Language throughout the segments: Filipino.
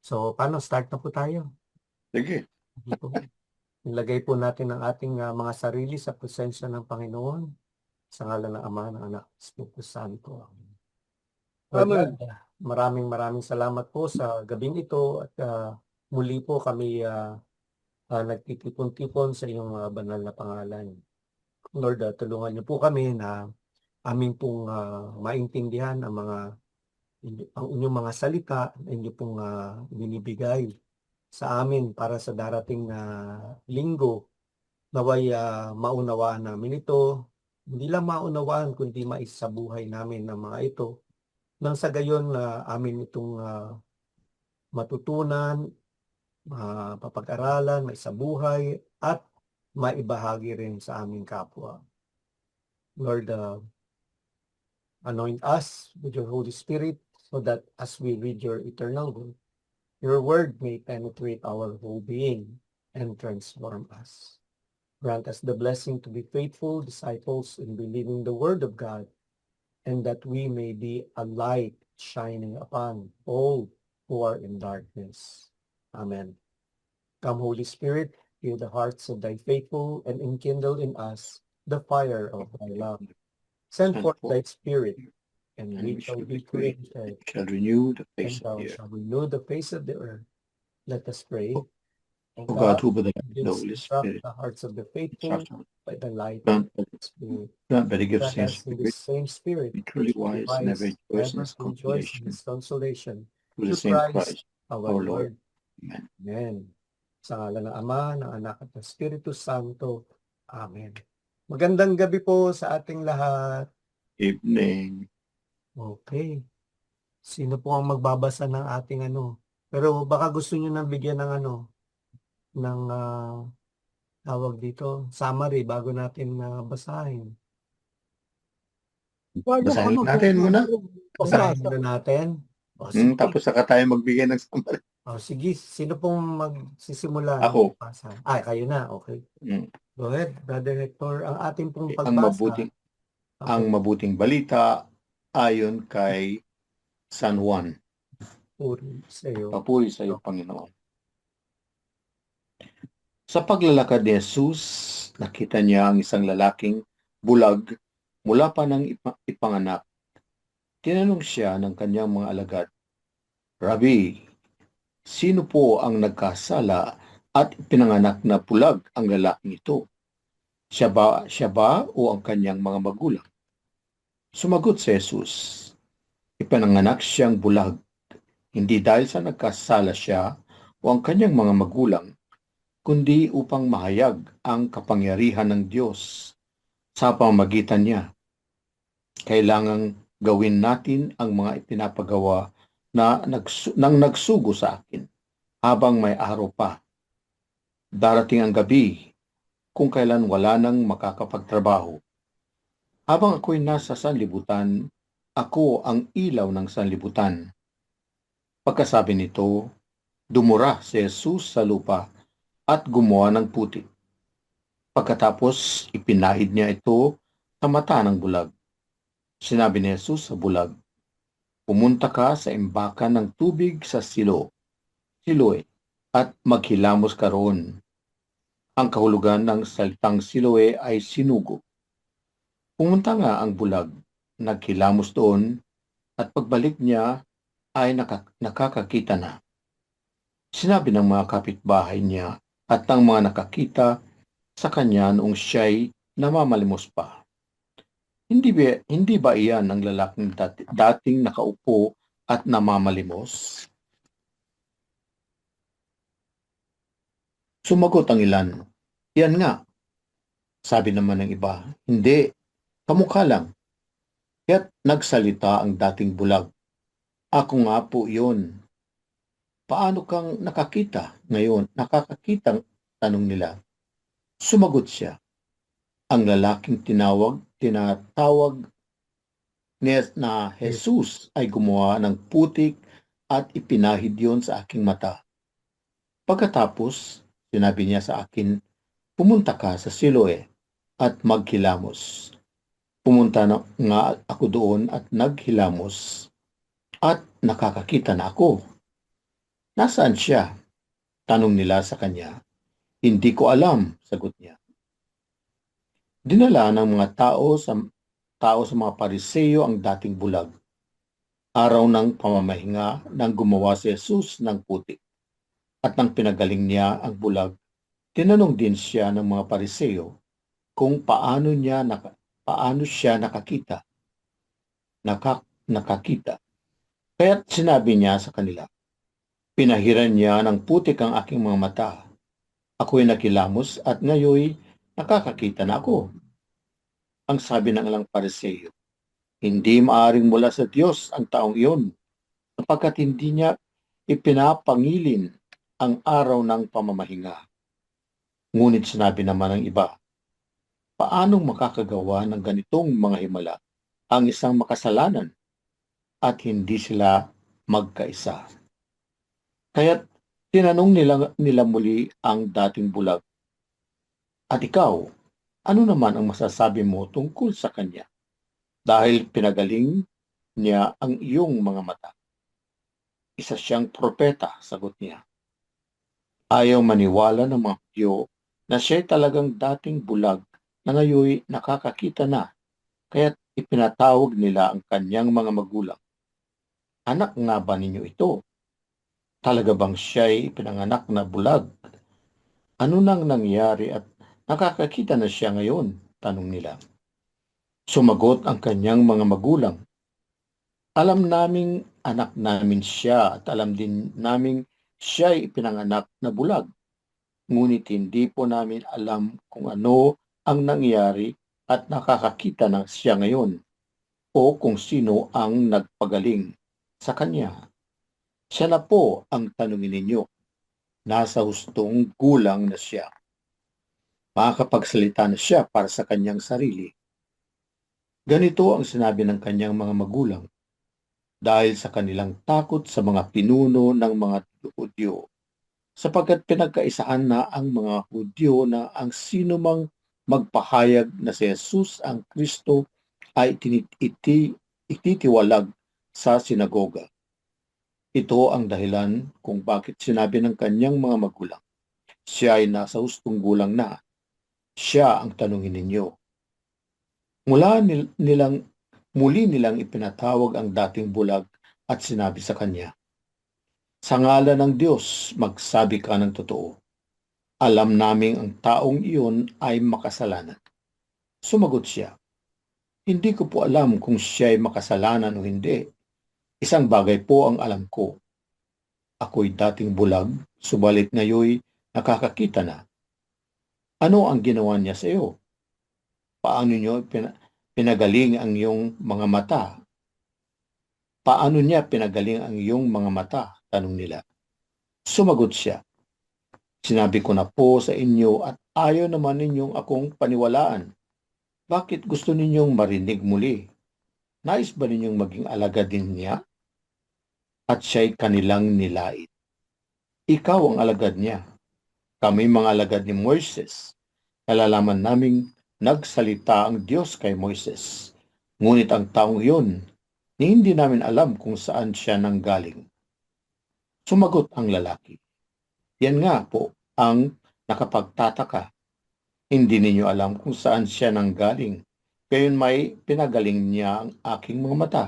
So, paano? Start na po tayo. Sige. Sige po. Ilagay po natin ang ating mga sarili sa presensya ng Panginoon sa ngalan ng Ama, ng Anak, Espiritu Santo. Lord Amen. God, maraming salamat po sa gabing ito at muli po kami nagtitipon-tipon sa iyong banal na pangalan. Lord, tulungan niyo po kami na aming pong maintindihan ang inyong mga salita na inyo pong binibigay sa amin para sa darating na linggo. Naway maunawaan namin ito, hindi lang maunawaan kundi maisabuhay namin ng mga ito nang sa gayon na amin itong matutunan, mapapag-aralan, maisabuhay at maibahagi rin sa aming kapwa. Lord, anoint us with your Holy Spirit so that as we read your eternal word, your word may penetrate our whole being and transform us. Grant us the blessing to be faithful disciples in believing the word of God, and that we may be a light shining upon all who are in darkness. Amen. Come, Holy Spirit, fill the hearts of thy faithful and enkindle in us the fire of thy love. Send forth thy Spirit, and we shall be created, Shall renew the and face of thou the earth. shalt renew the face of the earth. Let us pray. O God, who by the light of the didst Holy instruct Spirit, the hearts of the faithful by the light grant of the Spirit. by the gift of Grant same us in the Spirit, same Spirit, be truly wise and ever rejoice in ever His to rejoice in consolation His consolation. through the Through same Christ Christ, our our Lord. Lord. Amen. Amen. Sa ngalan ng Ama, ng Anak at ng Espiritu Santo. Amen. Magandang gabi po sa ating lahat. Evening. Okay. Sino po ang magbabasa ng ating Pero baka gusto niyo nang bigyan ng ng tawag dito, summary bago natin basahin. Basahin natin muna. Basahin muna natin. O, sige. Tapos saka tayo magbigay ng summary. O, sige. Sino pong magsisimula? Ako. Kayo na. Okay. Go ahead, Brother Hector. Ang ating pong pagbasa. Ang mabuting balita ayon kay San Juan. Puri sa iyo. Papuri sa iyo, Panginoon. Sa paglalakad ni Jesus, nakita niya ang isang lalaking bulag mula pa nang ipanganak. Tinanong siya ng kanyang mga alagad, Rabbi, sino po ang nagkasala at pinanganak na bulag ang lalaking ito? Siya ba o ang kanyang mga magulang? Sumagot si Jesus, ipinanganak siyang bulag, hindi dahil sa nagkasala siya o ang kanyang mga magulang, kundi upang mahayag ang kapangyarihan ng Diyos sa pamamagitan niya. Kailangang gawin natin ang mga ipinapagawa nang nagsugo sa akin habang may araw pa. Darating ang gabi kung kailan wala nang makakapagtrabaho. Habang ako'y nasa sanlibutan, ako ang ilaw ng sanlibutan. Pagkasabi nito, dumura si Jesus sa lupa at gumawa ng putik. Pagkatapos, ipinahid niya ito sa mata ng bulag. Sinabi ni Jesus sa bulag, pumunta ka sa imbakan ng tubig sa Siloe, at maghilamos ka roon. Ang kahulugan ng salitang Siloe ay sinugo. Pumunta nga ang bulag, naghilamos doon, at pagbalik niya ay nakakakita na. Sinabi ng mga kapitbahay niya at ng mga nakakita sa kanya noong siya'y namamalimos pa. Hindi ba iyan ang lalaking dating nakaupo at namamalimos? Sumagot ang ilan, yan nga. Sabi naman ng iba, hindi, kamukha lang. Kaya't nagsalita ang dating bulag. Ako nga po yun. Paano kang nakakita ngayon? Nakakakitang tanong nila. Sumagot siya. Ang lalaking tinatawag na Jesus ay gumawa ng putik at ipinahid yon sa aking mata. Pagkatapos, sinabi niya sa akin, pumunta ka sa Siloe at maghilamos. Pumunta na nga ako doon at naghilamos at nakakakita na ako. Nasaan siya? Tanong nila sa kanya. Hindi ko alam, sagot niya. Dinala ng mga tao sa mga Pariseo ang dating bulag. Araw ng pamamahinga nang gumawa si Jesus ng putik. At nang pinagaling niya ang bulag, tinanong din siya ng mga Pariseo kung paano siya nakakita. Kaya't sinabi niya sa kanila, pinahiran niya ng putik ang aking mga mata. Ako'y nakilamos at ngayon nakakakita na ako. Ang sabi ng ilang Pariseo, hindi maaring mula sa Diyos ang taong iyon, sapagkat hindi niya ipinapangilin ang araw ng pamamahinga. Ngunit sinabi naman ng iba, paanong makakagawa ng ganitong mga himala ang isang makasalanan at hindi sila magkaisa? Kaya't tinanong nila muli ang dating bulag, at ikaw, ano naman ang masasabi mo tungkol sa kanya? Dahil pinagaling niya ang iyong mga mata. Isa siyang propeta, sagot niya. Ayaw maniwala ng mga Hudyo na siya'y talagang dating bulag na ngayon nakakakita na, kaya't ipinatawag nila ang kanyang mga magulang. Anak nga ba ninyo ito? Talaga bang siya'y pinanganak na bulag? Ano nang nangyari at nakakakita na siya ngayon? Tanong nila. Sumagot ang kanyang mga magulang. Alam naming anak namin siya at alam din naming siya'y ipinanganak na bulag. Ngunit hindi po namin alam kung ano ang nangyari at nakakakita na siya ngayon o kung sino ang nagpagaling sa kanya. Siya na po ang tanungin ninyo. Nasa hustong gulang na siya. Makakapagsalita na siya para sa kanyang sarili. Ganito ang sinabi ng kanyang mga magulang dahil sa kanilang takot sa mga pinuno ng mga Hudyo, sapagkat pinagkaisahan na ang mga Hudyo na ang sino mang magpahayag na si Jesus ang Kristo ay ititiwalag sa sinagoga. Ito ang dahilan kung bakit sinabi ng kanyang mga magulang, siya ay nasa hustong gulang na, siya ang tanungin ninyo. Muli nilang ipinatawag ang dating bulag at sinabi sa kanya, sa ngalan ng Diyos, magsabi ka ng totoo. Alam naming ang taong iyon ay makasalanan. Sumagot siya, hindi ko po alam kung siya ay makasalanan o hindi. Isang bagay po ang alam ko. Ako'y dating bulag, subalit ngayon nakakakita na. Ano ang ginawa niya sa iyo? Paano niyo pinagaling ang iyong mga mata? Paano niya pinagaling ang iyong mga mata? Tanong nila. Sumagot siya, sinabi ko na po sa inyo at ayaw naman ninyong akong paniwalaan. Bakit gusto ninyong marinig muli? Nais ba ninyong maging alagad din niya? At siya'y kanilang nilait. Ikaw ang alagad niya. Kami mga alagad ni Moises. Nalalaman naming nagsalita ang Diyos kay Moises. Ngunit ang taong iyon, hindi namin alam kung saan siya nanggaling. Sumagot ang lalaki. Yan nga po ang nakapagtataka. Hindi ninyo alam kung saan siya nanggaling. Gayon may pinagaling niya ang aking mga mata.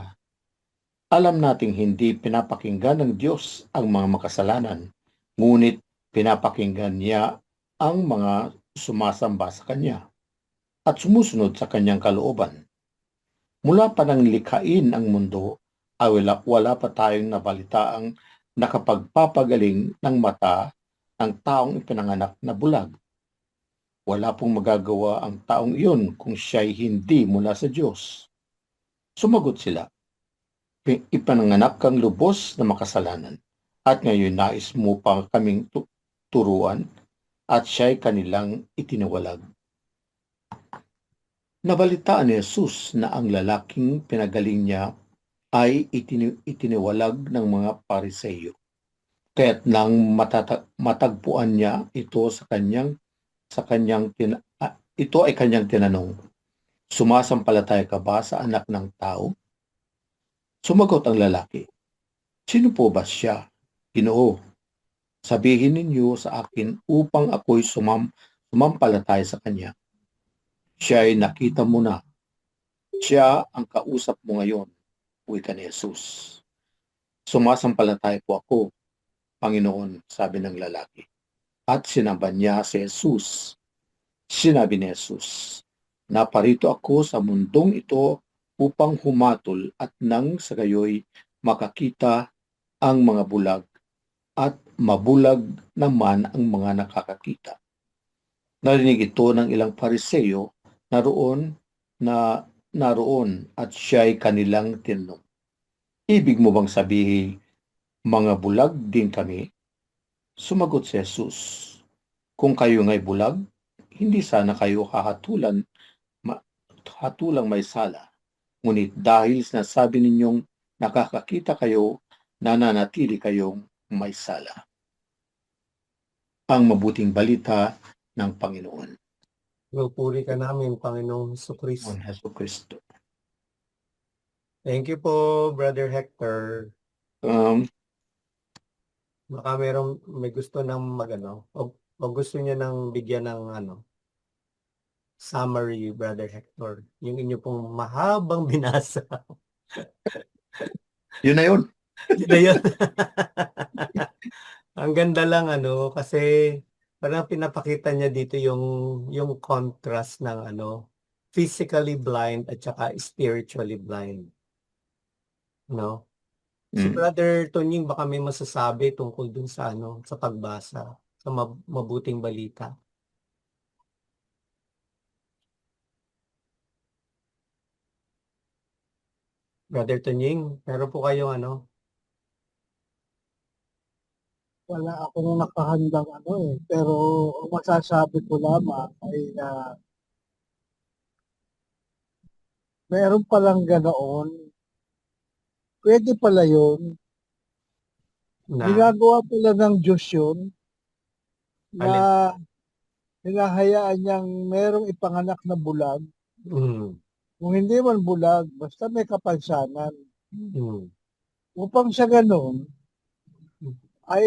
Alam nating hindi pinapakinggan ng Diyos ang mga makasalanan, ngunit pinapakinggan niya ang mga sumasamba sa Kanya at sumusunod sa Kanyang kalooban. Mula pa nang likhain ang mundo, ay wala pa tayong nabalitaang nakapagpapagaling ng mata ng taong ipinanganak na bulag. Wala pong magagawa ang taong iyon kung siya'y hindi mula sa Diyos. Sumagot sila, ipananganak kang lubos na makasalanan, at ngayon nais mo pa kaming turuan, at siya'y kanilang itinawalag. Nabalitaan ni Jesus na ang lalaking pinagaling niya ay itiniwalag ng mga Pariseo. Kaya't nang matagpuan niya ito ito ay kanyang tinanong, sumasampalataya ka ba sa anak ng tao? Sumagot ang lalaki, sino po ba siya, Ginoo, Sabihin ninyo sa akin upang ako'y sumampalataya sa kanya. Siya ay nakita mo na. Siya ang kausap mo ngayon, wika ni Jesus. Sumasampalataya po ako, Panginoon, sabi ng lalaki. At sinamban niya si Jesus. Sinabi ni Jesus, naparito ako sa mundong ito upang humatol at nang sa gayoy makakita ang mga bulag at mabulag naman ang mga nakakakita. Narinig ito ng ilang Pariseo naroon at siya'y kanilang tinanong. Ibig mo bang sabihin, mga bulag din kami? Sumagot si Jesus, kung kayo nga'y bulag, hindi sana kayo hatulang may sala. Ngunit dahil sinasabi ninyong nakakakita kayo, nananatili kayong may sala. Ang mabuting balita ng Panginoon. Pinupuri ka namin, Panginoong Jesucristo. Ang Heso Kristo. Thank you po, Brother Hector. Baka may gusto ng o gusto niya nang bigyan ng summary, Brother Hector. Yung inyo pong mahabang binasa. Yun na yun. Yun na yun. Ang ganda lang kasi parang pinapakita niya dito yung contrast ng physically blind at saka spiritually blind. No? Si Brother Tonying baka may masasabi tungkol dun sa sa pagbasa, sa mabuting balita. Brother Tonying, meron po kayong Wala akong nakahandang pero ang masasabi ko lamang ay meron palang ganoon. Pwede pala yun. na Ginagawa pala ng Diyos yun na hinahayaan niyang merong ipanganak na bulag. Kung hindi man bulag, basta may kapansanan. Upang sa ganoon, ay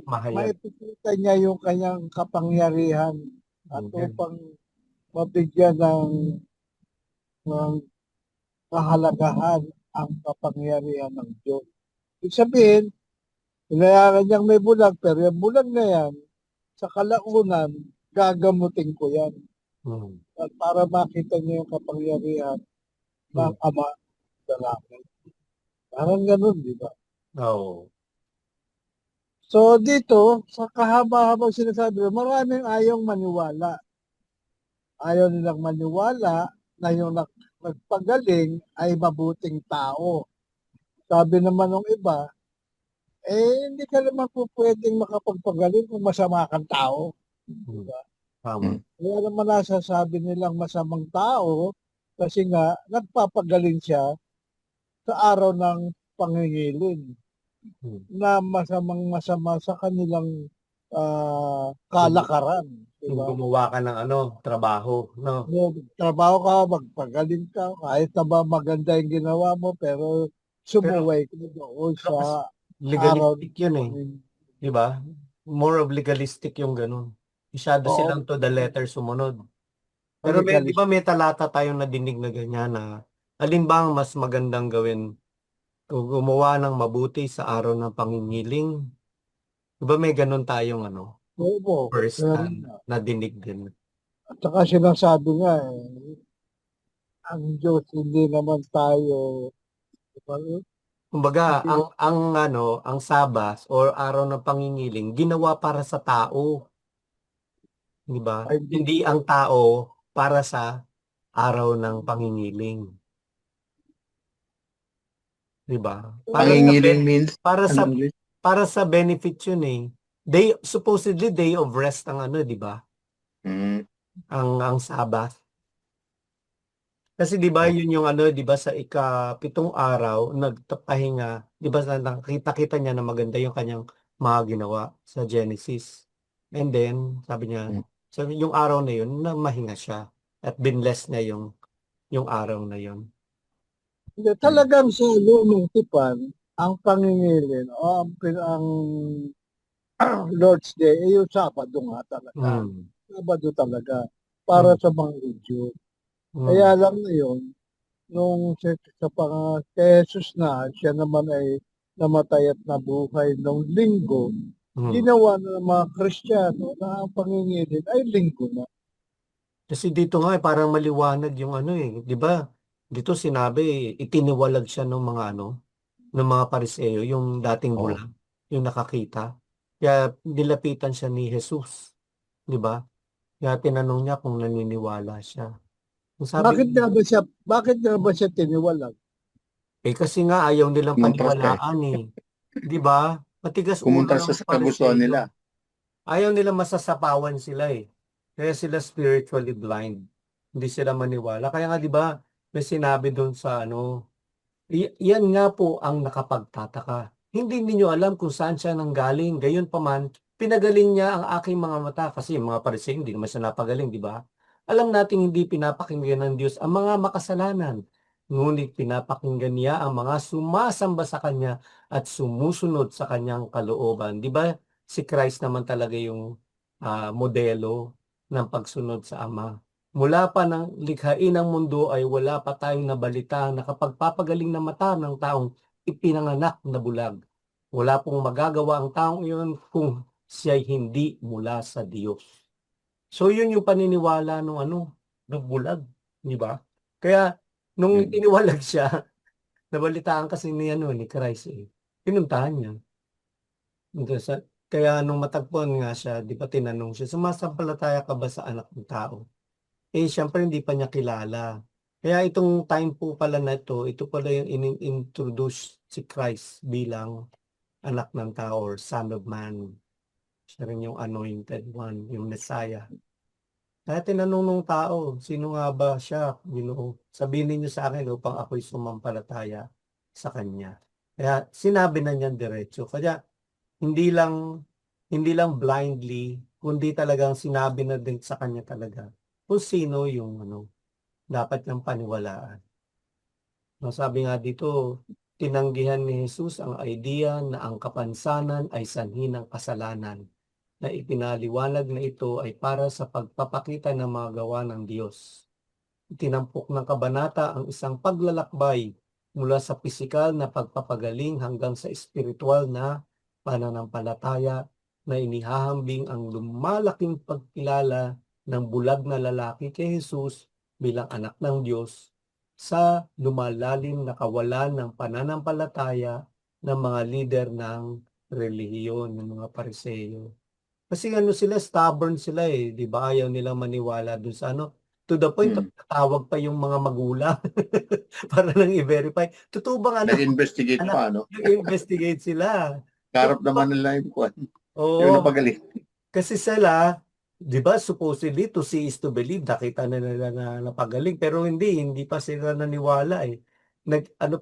mahayag. maipipita niya yung kanyang kapangyarihan at upang mabigyan ng kahalagahan ang kapangyarihan ng Diyos. Ibig sabihin, hinayaan niyang may bulag, pero yung bulag na yan, sa kalaunan, gagamutin ko yan. At para makita niyo yung kapangyarihan ng Ama sa langit. Parang ganun, di ba? Oo. So dito, sa kahaba-habang sinasabi, maraming ayong maniwala. Ayaw nilang maniwala na yung nagpagaling ay mabuting tao. Sabi naman ng iba, hindi ka naman po pwedeng makapagpagaling kung masama kang tao. Diba? Kaya naman nasasabi nilang masamang tao kasi nga nagpapagaling siya sa araw ng pangingilin na masamang-masama sa kanilang kalakaran. Kung Diba? gumawa ka ng trabaho, no? Trabaho ka, magpagaling ka, kahit na ba maganda yung ginawa mo, pero sumuway ka doon sa legalistic yun di ba? More of legalistic yung ganun. Masyado silang to the letter sumunod. Pero di ba may talata tayong nadinig na ganyan na alin bang mas magandang gawin kung gumawa ng mabuti sa araw ng pangingiling? Di ba may ganun tayong first nadinig din. At saka sinasabi nga ang Diyos hindi naman tayo Kumbaga, ang Sabas or araw ng pangingiling ginawa para sa tao. Di ba? Hindi ang tao para sa araw ng pangingiling. Di ba? Pangingiling means para sa benefit yun supposedly day of rest ang di ba? Ang Sabbath. Kasi 'di ba yun yung di ba sa ika-7 araw nagpapahinga, 'di ba nakita niya na maganda yung kanyang mga ginawa sa Genesis. And then sabi niya, yung araw na yun na mahinga siya at binless niya yung araw na yun. Talagang sa lumang tipan ang pangingilin o ang Lord's Day, yung Sabado nga talaga. Mm. Sabado talaga para sa mga Hudyo. Kaya Mm. lang ngayon, nung kay Jesus na, siya naman ay namatay at nabuhay nung linggo, Mm. ginawa na ng mga Kristiyano na ang pangingilin ay linggo na. Kasi dito nga parang maliwanag yung ano 'di ba? Dito sinabi itiniwalag siya ng mga ng mga Pariseo, yung dating Oh. bulag, yung nakakita. Kaya nilapitan siya ni Jesus, 'di ba? Kaya tinanong niya kung naniniwala siya. Ang sabi niya, Bakit nga ba siya tiniwalag? kasi nga ayaw nilang Kumontras ka eh. paniwalaan 'di ba? Matigas ulo Kumontras ng sa kagustuhan nila. Pariseo. Ayaw nila masasapawan sila Kaya sila spiritually blind. Hindi sila maniwala. Kaya nga 'di ba, may sinabi doon sa yan nga po ang nakapagtataka. Hindi ninyo alam kung saan siya nanggaling. Gayunpaman, pinagaling niya ang aking mga mata kasi yung mga Pariseo hindi naman siya napagaling, 'di ba? Alam nating hindi pinapakinggan ng Diyos ang mga makasalanan, ngunit pinapakinggan niya ang mga sumasamba sa kanya at sumusunod sa kanyang kalooban. 'Di ba? Si Christ naman talaga yung modelo ng pagsunod sa Ama. Mula pa ng likhain ng mundo ay wala pa tayong nabalita na kapagpapagaling ng mata ng taong ipinanganak na bulag. Wala pong magagawa ang taong iyon kung siya'y hindi mula sa Diyos. So yun yung paniniwala ng bulag, di ba? Kaya nung Mm. tiniwalag siya, nabalitaan kasi ni Christ pinuntahan niya. Kaya nung matagpuan nga siya, di ba tinanong siya, sumasampalataya ka ba sa anak ng tao? Siyempre hindi pa niya kilala. Kaya itong time po pala na ito pala yung introduce si Christ bilang anak ng tao or son of man. Siya rin yung anointed one, yung Messiah. Kaya tinanong nung tao, sino nga ba siya, Ginoo? Sabihin niyo sa akin upang ako'y sumampalataya sa kanya. Kaya sinabi na niyan diretso. Kaya hindi lang hindi lang blindly, kundi talagang sinabi na din sa kanya talaga kung sino yung dapat niyang paniwalaan. No, sabi nga dito, tinanggihan ni Jesus ang idea na ang kapansanan ay sanhi ng kasalanan, na ipinaliwanag na ito ay para sa pagpapakita ng mga gawa ng Diyos. Tinampok ng kabanata ang isang paglalakbay mula sa pisikal na pagpapagaling hanggang sa espiritual na pananampalataya na inihahambing ang lumalaking pagkilala ng bulag na lalaki kay Jesus bilang anak ng Diyos sa lumalalim na kawalan ng pananampalataya ng mga lider ng relihiyon, ng mga Pariseo. Kasi sila, stubborn sila 'di ba? Ayaw nilang maniwala dun sa to the point Mm. tatawag pa yung mga magulang para lang i-verify. Totoo bang Nag-investigate anak, pa, no? nag-investigate sila. Karap Totoo ba? naman nila yung kwan. Yung Oo, napagaling. kasi sila, 'di ba supposedly to see is to believe, nakita na nila na napagaling pero hindi pa sila naniwala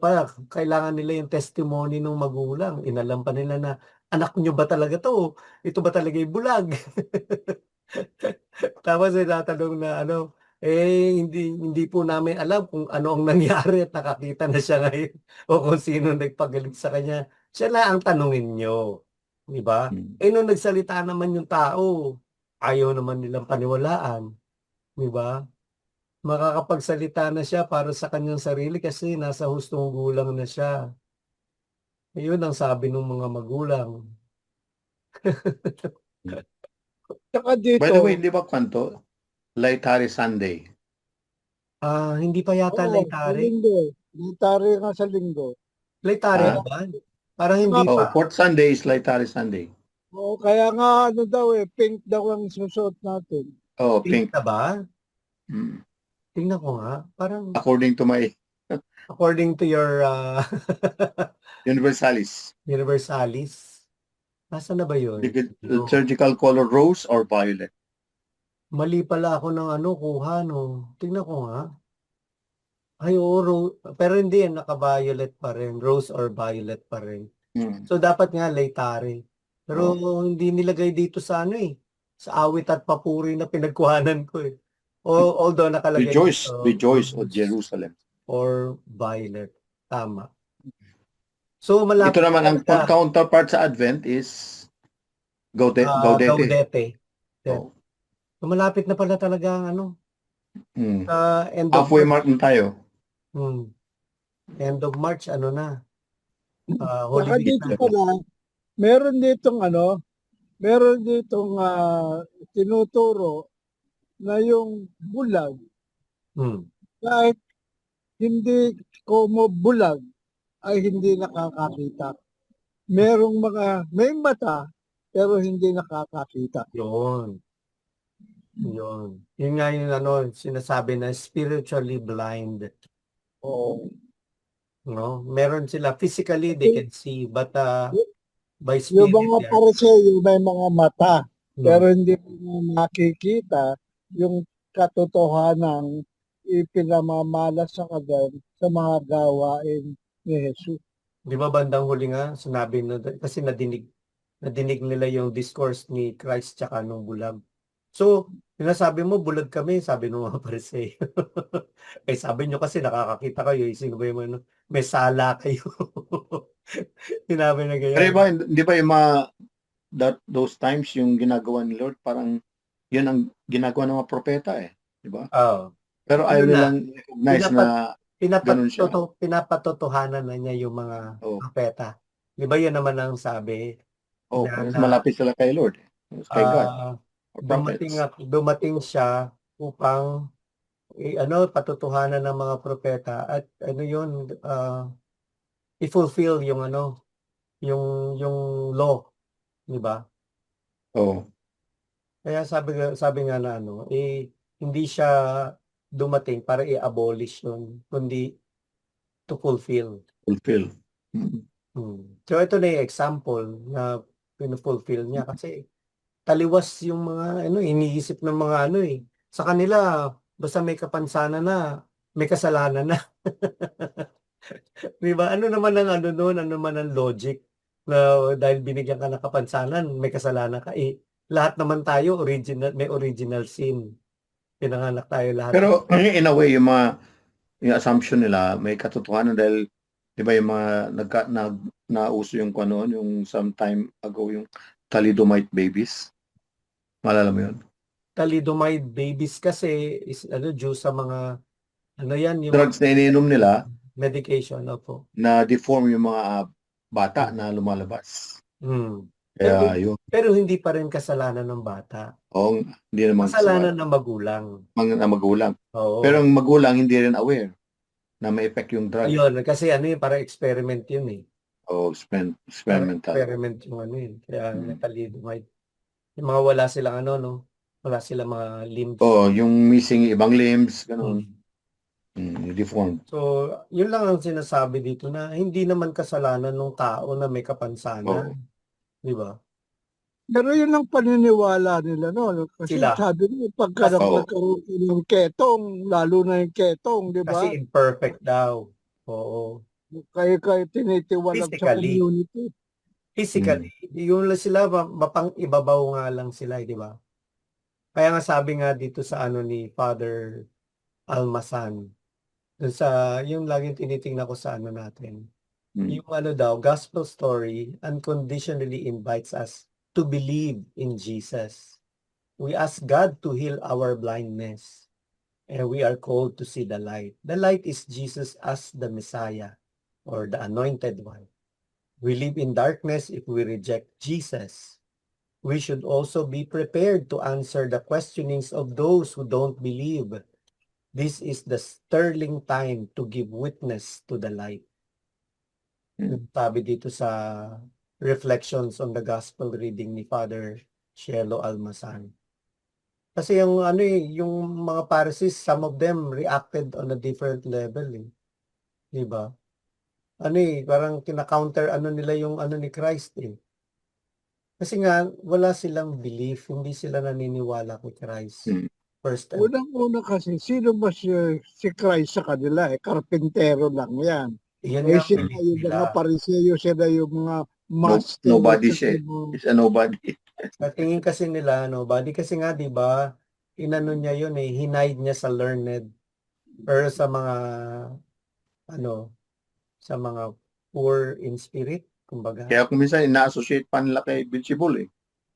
pa, kailangan nila yung testimony ng magulang. Inalam pa nila na, anak nyo ba talaga to? Ito ba talaga yung bulag? Tapos tinatanong na hindi hindi po namin alam kung ano ang nangyari at nakakita na siya ngayon o kung sino nagpagaling sa kanya. Siya na ang tanungin niyo, 'di ba? Mm. Nung nagsalita naman yung tao, ayaw naman nilang paniwalaan, 'di ba? Makakapagsalita na siya para sa kanyang sarili kasi nasa hustong gulang na siya. Ayun ang sabi ng mga magulang. Tsaka By the way, dito, di ba kanto? Light Hari Sunday. Hindi pa yata oo, sa Laytare. linggo, military nga sa linggo. Laytare Kaya, na Ah, ba? Parang kaya nga, hindi oh, pa. fourth Sunday is Light Hari Sunday. oo, kaya nga daw pink daw ang susuot natin. Oh, Pink pink. na ba? Mm. Tingnan ko nga. Parang According to my according to your Universalis. Universalis. Nasaan na ba yun? Liturgical color rose or violet. Mali pala ako ng kuha Tingnan ko nga. Ay, oo, pero hindi yan, naka-violet pa rin. Rose or violet pa rin. Mm. So, dapat nga Laytare. Pero Oh. hindi nilagay dito sa sa awit at papuri na pinagkuhanan ko Although nakalagay Rejoice, dito, rejoice, O rose Jerusalem. or violet. Tama. So, Ito malapit naman, ang talaga. counterpart sa Advent is Gaudete. Gaudete. Oh. So, malapit na pala talaga ang ano, Mm. end of Halfway March. mark na tayo. End of March, ano na, Holy Saka Week dito na. pala, meron ditong meron ditong tinuturo na yung bulag, Hmm. kahit hindi komo bulag, ay hindi nakakakita. May mata, pero hindi nakakakita. Yun. Yun nga yung ano, sinasabi na spiritually blind. Oo. No? Meron sila, physically they can see, but by Yung spirit mga they are. pariseo, may mga mata, Hmm. pero hindi mo nakikita yung katotohanan ipinamamalas sa kanila sa mga gawain ni Jesus. Di ba bandang huli nga, sinabi na, kasi nadinig nila yung discourse ni Christ tsaka nung bulag. So, sinasabi mo, bulag kami, sabi nung mga Pariseo. Eh, sabi nyo kasi nakakakita kayo, sino ba yung ano, may sala kayo. Sinabi na Pero ganyan. di ba yung those times yung ginagawa ni Lord, parang yun ang ginagawa ng mga propeta di ba? Oo. Pero Ano ayaw na, nilang recognize na ganun siya. pinapatotohanan na niya yung mga Oh, propeta. Di ba yun naman ang sabi mas na malapit sila kay Lord, kay God, or prophets. dumating siya upang patutuhanan ng mga propeta at ano yun, i-fulfill yung yung law, di ba? Oh, Kaya sabi nga na hindi siya dumating para i-abolish yun, kundi to fulfill. fulfill. Mm. So ito na yung example na pino-fulfill niya kasi taliwas yung mga iniisip ng mga sa kanila basta may kapansanan na, may kasalanan na. Di ba? Ano naman ang doon, ano naman ang logic na dahil binigyan ka ng kapansanan, may kasalanan ka. Lahat naman tayo may original sin. Pinanganak tayo lahat. Pero in a way, yung assumption nila may katotohanan dahil di ba yung mga nauso yung yung some time ago yung thalidomide babies. Maalala mo yun? Thalidomide babies kasi is due sa mga yan yung Drugs na iniinom nila medication po. na deform yung mga bata na lumalabas. Kaya yun. Pero hindi pa rin kasalanan ng bata. Hindi naman Kasalanan ng magulang. ng magulang. Oo. Pero ang magulang hindi rin aware na may effect yung drug. Ayun, kasi para experiment yun Experimental. Experiment yung Kaya thalidomide. Yung mga wala silang wala silang mga limbs. Yung missing ibang limbs, ganun. Deformed. So, yun lang ang sinasabi dito na hindi naman kasalanan ng tao na may kapansanan. Di ba? Pero yun ang paniniwala nila, no? Kasi Sila. sabi nila, pagka nagkaroon ng ketong, lalo na yung ketong, di ba? Kasi imperfect daw. Oo. Kayo tinitiwalag sa Physically. community. Physically. Yung sila, mapang-ibabaw nga lang sila, di ba? Kaya nga sabi nga dito sa ni Father Almasan, dun sa, yung laging tinitingnan ko sa natin, yung daw, gospel story unconditionally invites us to believe in Jesus. We ask God to heal our blindness, and we are called to see the light. The light is Jesus as the Messiah, or the Anointed One. We live in darkness if we reject Jesus. We should also be prepared to answer the questionings of those who don't believe. This is the sterling time to give witness to the light. Sabi dito sa reflections on the gospel reading ni Father Cielo Almasan. Kasi yung yung mga Pharisees, some of them reacted on a different level Di ba? Parang kina-counter nila yung ni Christ Kasi nga wala silang belief, hindi sila naniniwala kay Christ. First time. Unang-una kasi, sino ba si Christ sa kanila? Karpintero lang yan. Sila yung mga pariseo, sila yung mga master. Nobody siya. It's a nobody. Sa tingin kasi nila, nobody. Kasi nga, di ba, niya yun hinide niya sa learned. Pero sa mga, sa mga poor in spirit, kumbaga. Kaya kung minsan ina-associate pa nila kay Beelzebul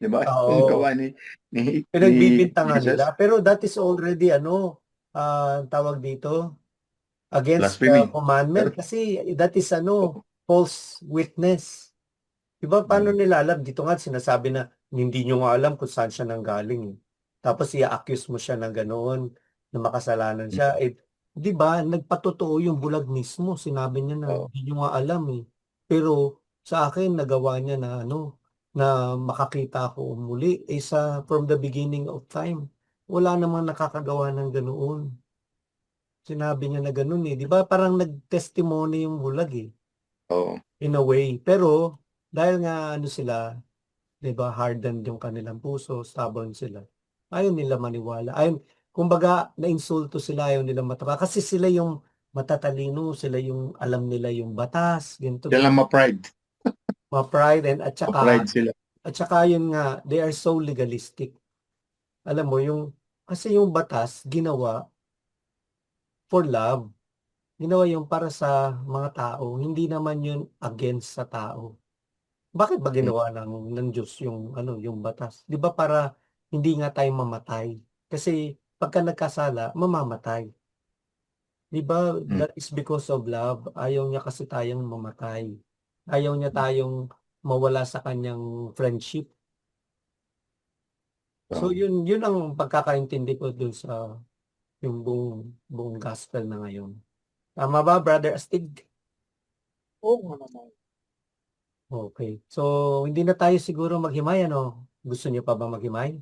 Di ba? Yung Oo. gawa ni Pinagbibintangan Jesus. nila. Pero that is already tawag dito, against the Blasphemy. commandment kasi that is false witness. Diba paano nila alam? Dito nga sinasabi na hindi nyo nga alam kung saan siya nanggaling. Tapos i-accuse mo siya ng ganoon, na makasalanan siya. Eh, di ba, nagpatotoo yung bulag mismo. Sinabi niya na Oo. hindi nyo nga alam eh. Pero sa akin, nagawa niya na na makakita ako muli. Eh from the beginning of time, wala namang nakakagawa ng ganoon. Sinabi niya na ganoon eh. Di ba parang nag-testimony yung bulag eh Oo. in a way. Pero dahil nga sila, 'di ba, hardened yung kanilang puso, stubborn sila. Ayaw nila maniwala. Kumbaga nainsulto sila, ayaw nila kasi sila yung matatalino, sila yung alam nila yung batas, ganito, Sila ganito. ma-pride. Ma-pride and Ma-pride sila. at saka yun nga, they are so legalistic. Alam mo kasi yung batas ginawa for love. Ginawa yung para sa mga tao, hindi naman yun against sa tao. Bakit ba Mm. ginawa ng Diyos yung yung batas? 'Di ba para hindi nga tayo mamatay? Kasi pagka nagkasala, mamamatay. 'Di ba? Mm. That is because of love. Ayaw niya kasi tayong mamatay. Ayaw niya tayong mawala sa kanyang friendship. So Oo. yun ang pagkakaintindi ko dun sa yung buong buong gospel na ngayon. Tama ba, Brother Astig? Oo nga naman. Okay. So hindi na tayo siguro maghimay, ano? Gusto niyo pa ba maghimay?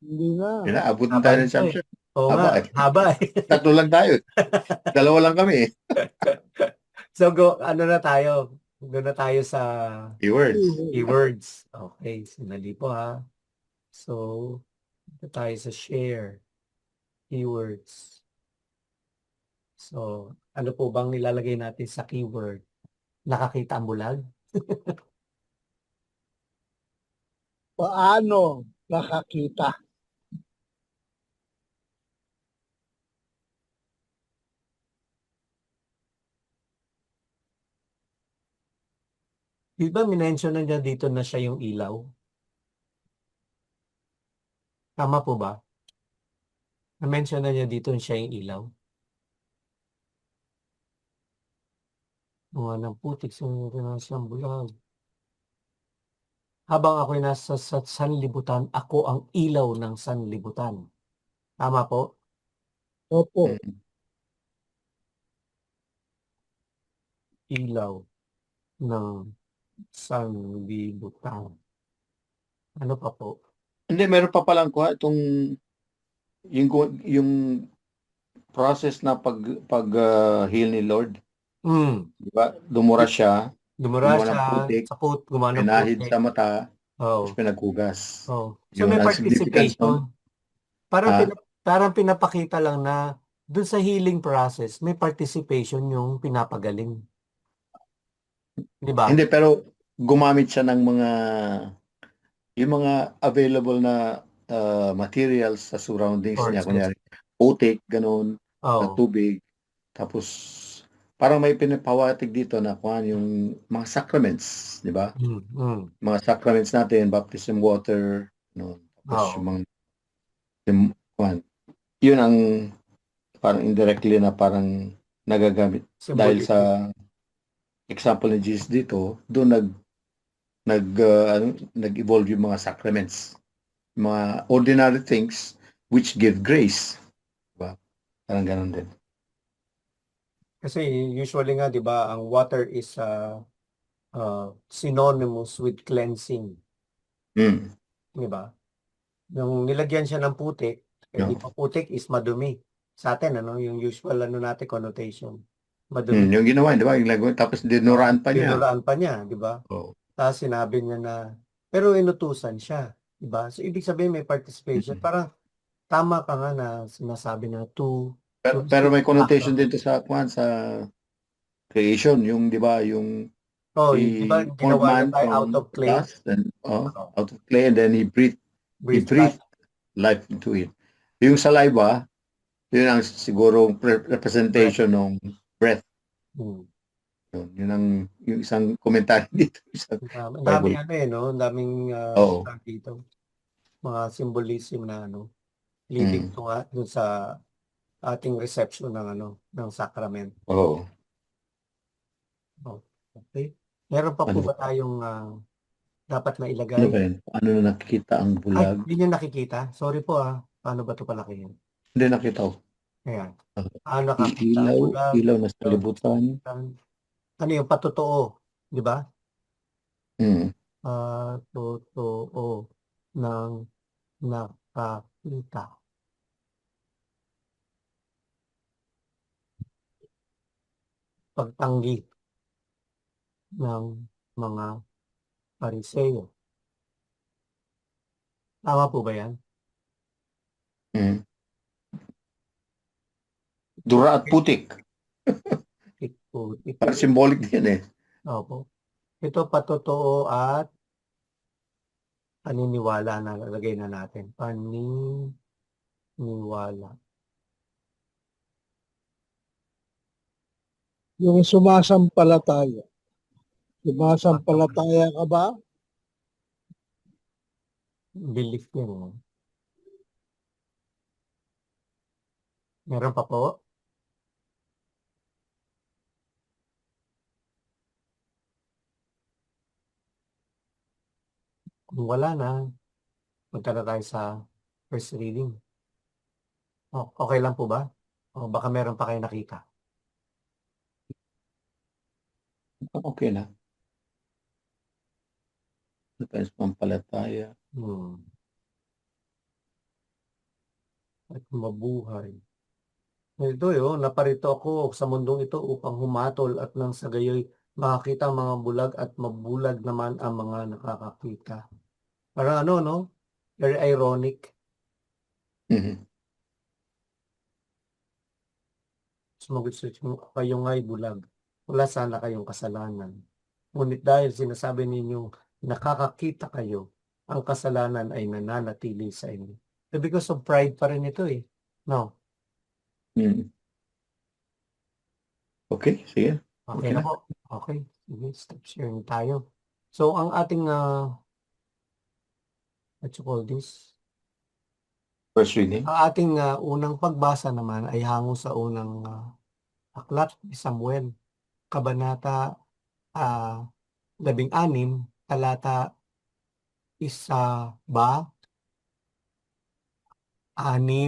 Hindi na. Yun na, abutin Haba tayo ng nito eh. assumption. Oo nga, Haba eh. haba eh. Tatlo lang tayo. Dalawa lang kami eh. So na tayo? Go na tayo sa Keywords. keywords. Okay, sandali po ha. So, ito tayo sa share. Keywords. So, ano po bang nilalagay natin sa keyword? Nakakita ang bulag? Paano nakakita? Di ba minention na niya dito na siya yung ilaw? Tama po ba? Na-mention na niya dito na siya yung ilaw? Mga ng putik sa siyang bulag. Habang ako'y nasa sa sanlibutan, ako ang ilaw ng sanlibutan. Tama po? Opo. Mm. Ilaw ng sanlibutan. Ano pa po? Hindi, meron pa palang kuha itong yung process na heal ni Lord. Mm. Di ba? Dumura siya, Dumura gumawa siya ng putik, gumawa ng pinahid putik. sa mata, Oh, tapos pinaghugas. oh. So Yung may ang significance nun, participation. Parang ha? parang pinapakita lang na dun sa healing process, may participation yung pinapagaling. Di ba? Hindi, pero gumamit siya ng yung mga available na materials sa surroundings niya. Sources. Kunyari, putik, ganun, na Oh. tubig. Tapos, parang may pinapawatig dito na kuhan yung mga sacraments, di ba? Mm, mm. Mga sacraments natin, baptism water, no? Tapos Oh. yung mga, kuhan. Yun ang parang indirectly na parang nagagamit. Dahil Symbolism. sa example ni Jesus dito, doon nag-evolve yung mga sacraments. Mga ordinary things which give grace. Diba? Parang ganun din. Kasi usually nga, di ba, ang water is synonymous with cleansing. Mm. Di ba? Nung nilagyan siya ng putik, di No. ba putik is madumi. Sa atin, yung usual natin connotation. Madumi. Yung ginawa, di ba? Yung lagawin, tapos dinuraan pa niya. Dinuraan pa niya, di ba? Oh. Tapos sinabi niya na, pero inutusan siya. Di ba? So, ibig sabihin may participation. Mm. Parang tama ka nga na sinasabi na Pero may connotation dito sa creation, yung di ba, yung di ba he formed ginawa niya man tayo out from of clay? dust and out of clay, and then he Breathe breathed life into it. Yung saliva, yun ang siguro representation ng breath. Hmm. Yun ang yung isang komentaryo dito sa Ang Bible. daming ano eh, no? Ang daming Oo. tawag dito, mga symbolism na ano, leading Mm. to nga dun sa ating reception ng ano, ng sacrament. Oo. Oh, okay. Meron pa po Ano ba pa? tayong dapat na Ano ilagay? ba yun? Paano na nakikita ang Ay, bulag? hindi nyo nakikita? Sorry po paano ba ito palakihin? Hindi nakita ko. Ayan. Ah, Paano nakakita ang Ilaw, bulag? ilaw na sa Ilaw na sa libutan. libutan. Ano yung patotoo? Di ba? Mm. Patotoo ng nakakita. Pagtanggi ng mga Pariseo. Tama po ba yan? Mm. Dura at putik. Putik. Para symbolic din eh. Opo. Ito patotoo at paniniwala na lalagay na natin. Paniniwala. Yung sumasampalataya. Sumasampalataya ka ba? Belief yun. Meron pa po? Kung wala na, punta na tayo sa first reading. Okay lang po ba? O baka meron pa kayo nakita? Okay na. Depends pampalataya. At mabuhay. Ito yun, naparito ako sa mundong ito upang humatol at nang sa gayoy makakita ang mga bulag at mabulag naman ang mga nakakakita. Parang ano, no? Very ironic. Mhm. Sumagot sa kayo nga'y bulag. Wala sana kayong kasalanan. Ngunit dahil sinasabi ninyong nakakakita kayo, ang kasalanan ay nananatili sa inyo. So because of pride pa rin ito eh. No? Mm. Okay, sige. Okay Okay na na. po. Okay. Sige, stop sharing tayo. So ang ating, what you call this? First reading. Ang ating unang pagbasa naman ay hango sa unang aklat ni Samuel. Kabanata 16, talata 1 6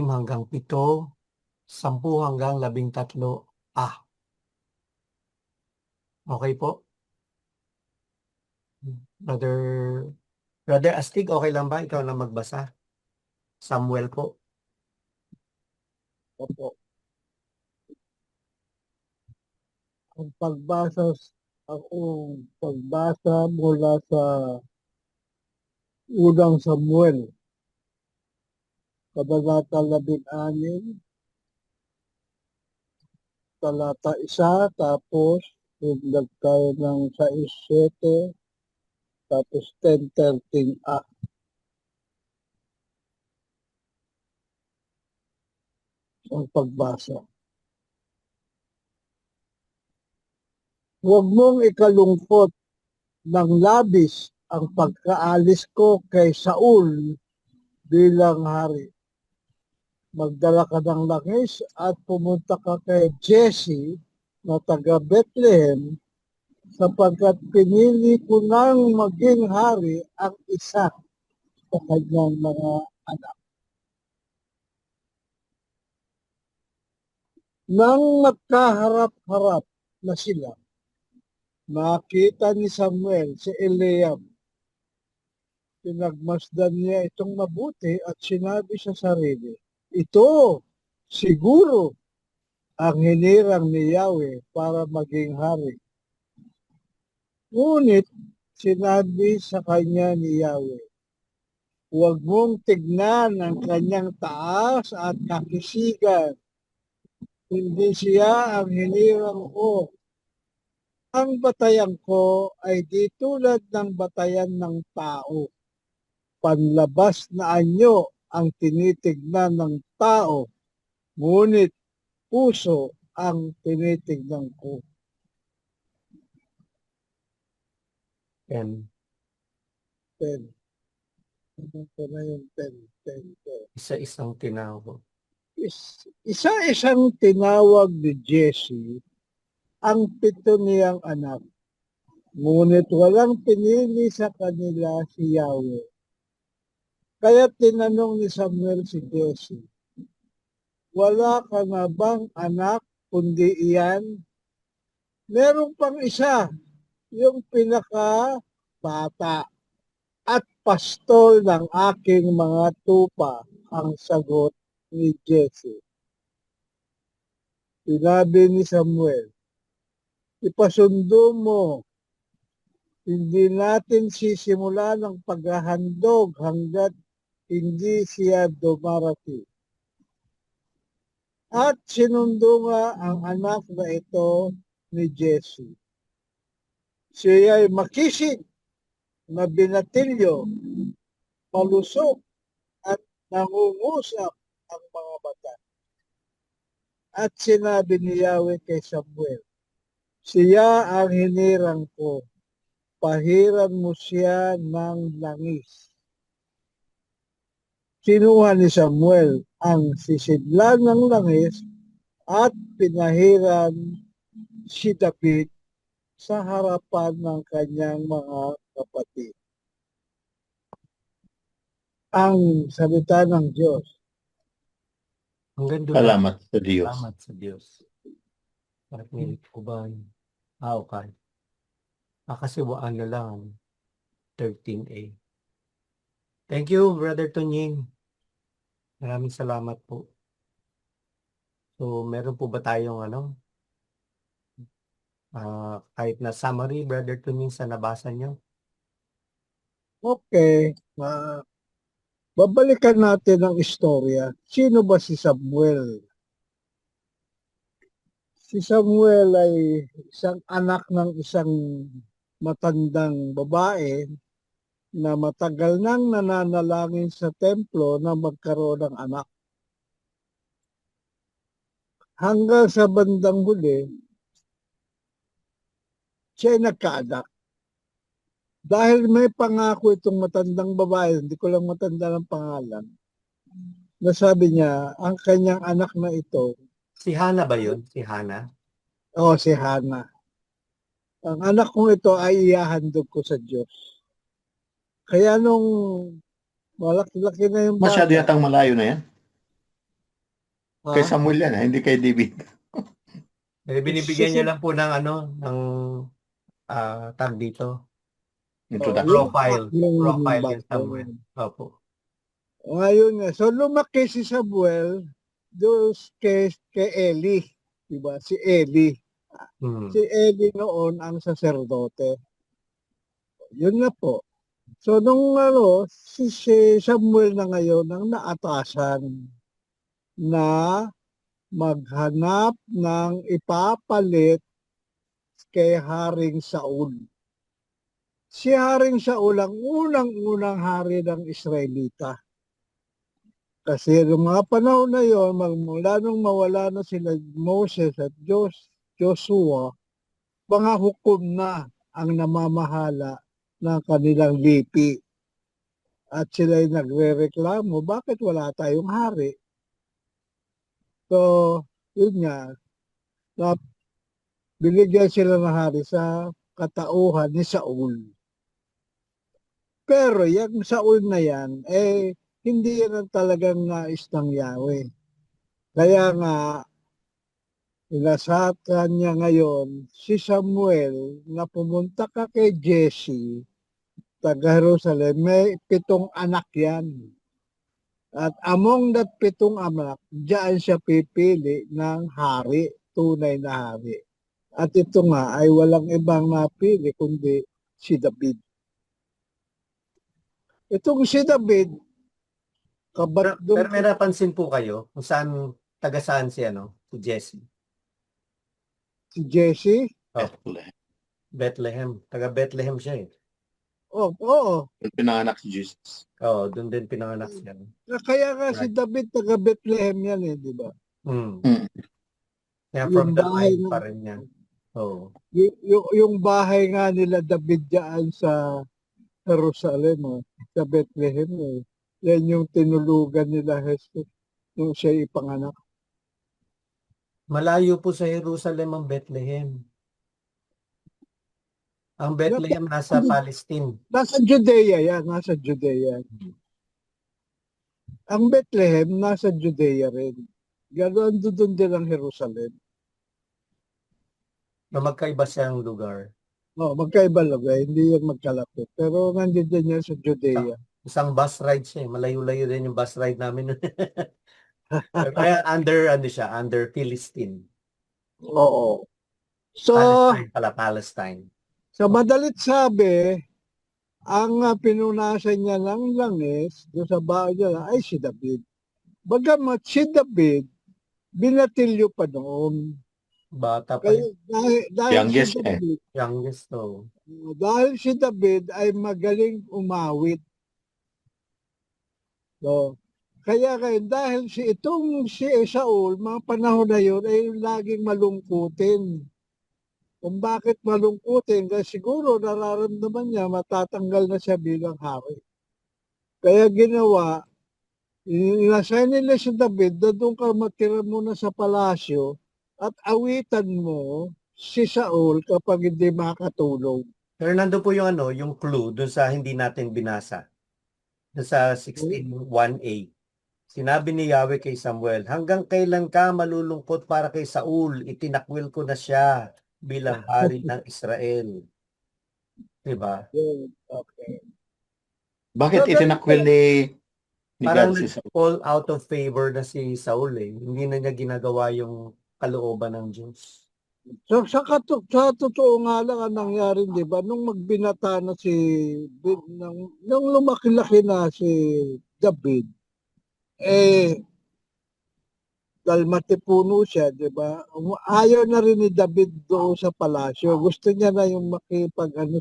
hanggang 7, 10 hanggang 13. Okay po? Brother, Brother Astig, okay lang ba? Ikaw na magbasa. Samuel po. Opo. Ang pagbasa mula sa unang Samuel, kabanata 16, talata 1, tapos hinggang tayo ng 6-7, tapos 10-13a. Ang pagbasa. Huwag mong ikalungkot ng labis ang pagkaalis ko kay Saul bilang hari. Magdala ka ng langis at pumunta ka kay Jesse na taga Bethlehem sapagkat pinili ko nang maging hari ang isa sa kanyang mga anak. Nang magkaharap-harap na sila, nakita ni Samuel si Eliab. Pinagmasdan niya itong mabuti at sinabi sa sarili, ito siguro ang hinirang ni Yahweh para maging hari. Ngunit sinabi sa kanya ni Yahweh, huwag mong tignan ang kanyang taas at kakisigan. Hindi siya ang hinirang ko. Ang batayan ko ay di tulad ng batayan ng tao. Panlabas na anyo ang tinitignan ng tao, ngunit puso ang tinitignan ko. 10. 10. Ito na yung 10, 10, 10. Isa-isang tinawag. Isa-isang tinawag ni Jesse ang 7 niyang anak. Ngunit walang pinili sa kanila si Yahweh. Kaya tinanong ni Samuel si Jesse, wala ka na bang anak kundi iyan? Meron pang isa, yung pinaka-bata at pastol ng aking mga tupa, ang sagot ni Jesse. Sinabi ni Samuel, ipasundo mo, hindi natin sisimula ng paghahandog hanggat hindi siya dumarating. At sinundo nga ang anak na ito ni Jesse. Siya ay makisig na binatilyo, malusog at nangungusap ang mga mata. At sinabi ni Yahweh kay Samuel, siya ang hinirang ko, pahiran mo siya ng langis. Kinuha ni Samuel ang sisidlan ng langis at pinahiran si David sa harapan ng kanyang mga kapatid. Ang salita ng Diyos. Hanggang doon lang. Salamat sa Diyos. Salamat sa Diyos. Bakit nilit ko ba? Okay. Kakasiwaan na lang. 13A. Thank you, Brother Tunying. Maraming salamat po. So, meron po ba tayong kahit na summary, Brother Tunying, sa nabasa niyo? Okay. Babalikan natin ang istorya. Sino ba si Samuel? Si Samuel ay isang anak ng isang matandang babae na matagal nang nananalangin sa templo na magkaroon ng anak. Hanggang sa bandang huli, siya ay nagkaanak. Dahil may pangako itong matandang babae, hindi ko lang matanda ng pangalan, nasabi niya, ang kanyang anak na ito, Si Hana ba yun? Si Hana? si Hana. Ang anak kong ito ay ihahandog ko sa Diyos. Kaya nung malaki-laki na yung Masyado bata, yatang malayo na yan. Kay Ah, Samuel yan, hindi kay David. binibigyan niya lang po ng tag dito. Introduction. Profile yung ni Samuel. Opo. Ngayon nga, so lumaki si Samuel doon kay Eli. Diba? Si Eli. Hmm. Si Eli noon ang saserdote. Yun na po. So nung si Samuel na ngayon ang naatasan na maghanap ng ipapalit kay Haring Saul. Si Haring Saul ang unang-unang hari ng Israelita. Kasi noong mga panahon na yon, magmula nung mawala na sila Moses at Joshua, mga hukom na ang namamahala ng kanilang lipi. At sila'y nagre-reklamo, bakit wala tayong hari? So, yun nga, binigyan sila ng hari sa katauhan ni Saul. Pero yung Saul na yan, hindi yan ang talagang nais ng Yahweh. Kaya nga, inasatan niya ngayon si Samuel na pumunta ka kay Jesse, taga Jerusalem, may 7 anak yan. At among that 7 anak, diyan siya pipili ng hari, tunay na hari. At ito nga ay walang ibang napili kundi si David. Itong si David, Pero may napansin po kayo kung taga saan si Jesse? si Jesse, Bethlehem. Taga Bethlehem siya eh. oo. Pinanganak si Jesus. Oo, doon din pinanganak siya. Kaya nga si David taga Bethlehem yan di ba? Hmm. Hmm. Kaya from Yung the bahay line ng- pa rin yan. Oo. Yung bahay nga nila David dyan sa Jerusalem, sa Bethlehem, yan yung tinulugan nila Jesus nung siya ipanganak. Malayo po sa Jerusalem ang Bethlehem. Ang Bethlehem nasa Palestine. Nasa Judea yan, nasa Judea. Ang Bethlehem, nasa Judea rin. Ganoon doon din ang Jerusalem. Na magkaiba siyang lugar. Magkaiba lang, hindi yan magkalapit. Pero nandiyan din yan sa Judea. Isang bus ride siya. Malayo-layo din yung bus ride namin. Kaya under Philistine. Oo. So, Palestine pala, Palestine. sa madalit sabi, ang pinunasan niya ng langis doon sa bahay niya ay si David. Bagamat si David, binatilyo pa noon. Bata pa Kaya dahil Youngest si David, youngest to. dahil si David ay magaling umawit. So, kaya dahil si Saul, mga panahon na yun ay laging malungkutin. Kung bakit malungkutin, kasi siguro nararamdaman niya matatanggal na siya bilang hari. Kaya ginawa, inassign nila si David na doon ka matira muna sa palasyo at awitan mo si Saul kapag hindi makatulog. Pero nandun po yung yung clue dun sa hindi natin binasa. Dun sa 16:1a. Sinabi ni Yahweh kay Samuel, hanggang kailan ka malulungkot para kay Saul? Itinakwil ko na siya bilang hari ng Israel. Diba? Okay. Bakit itinakwil ni Parang God si Saul? nag-fall out of favor na si Saul eh. Hindi na niya ginagawa yung kalooban ng Diyos. So, sa totoo nga lang ang nangyari, di ba? Nung magbinata na nung lumaki-laki na si David, dahil matipuno siya, di ba? Ayaw na rin ni David doon sa palasyo. Gusto niya na yung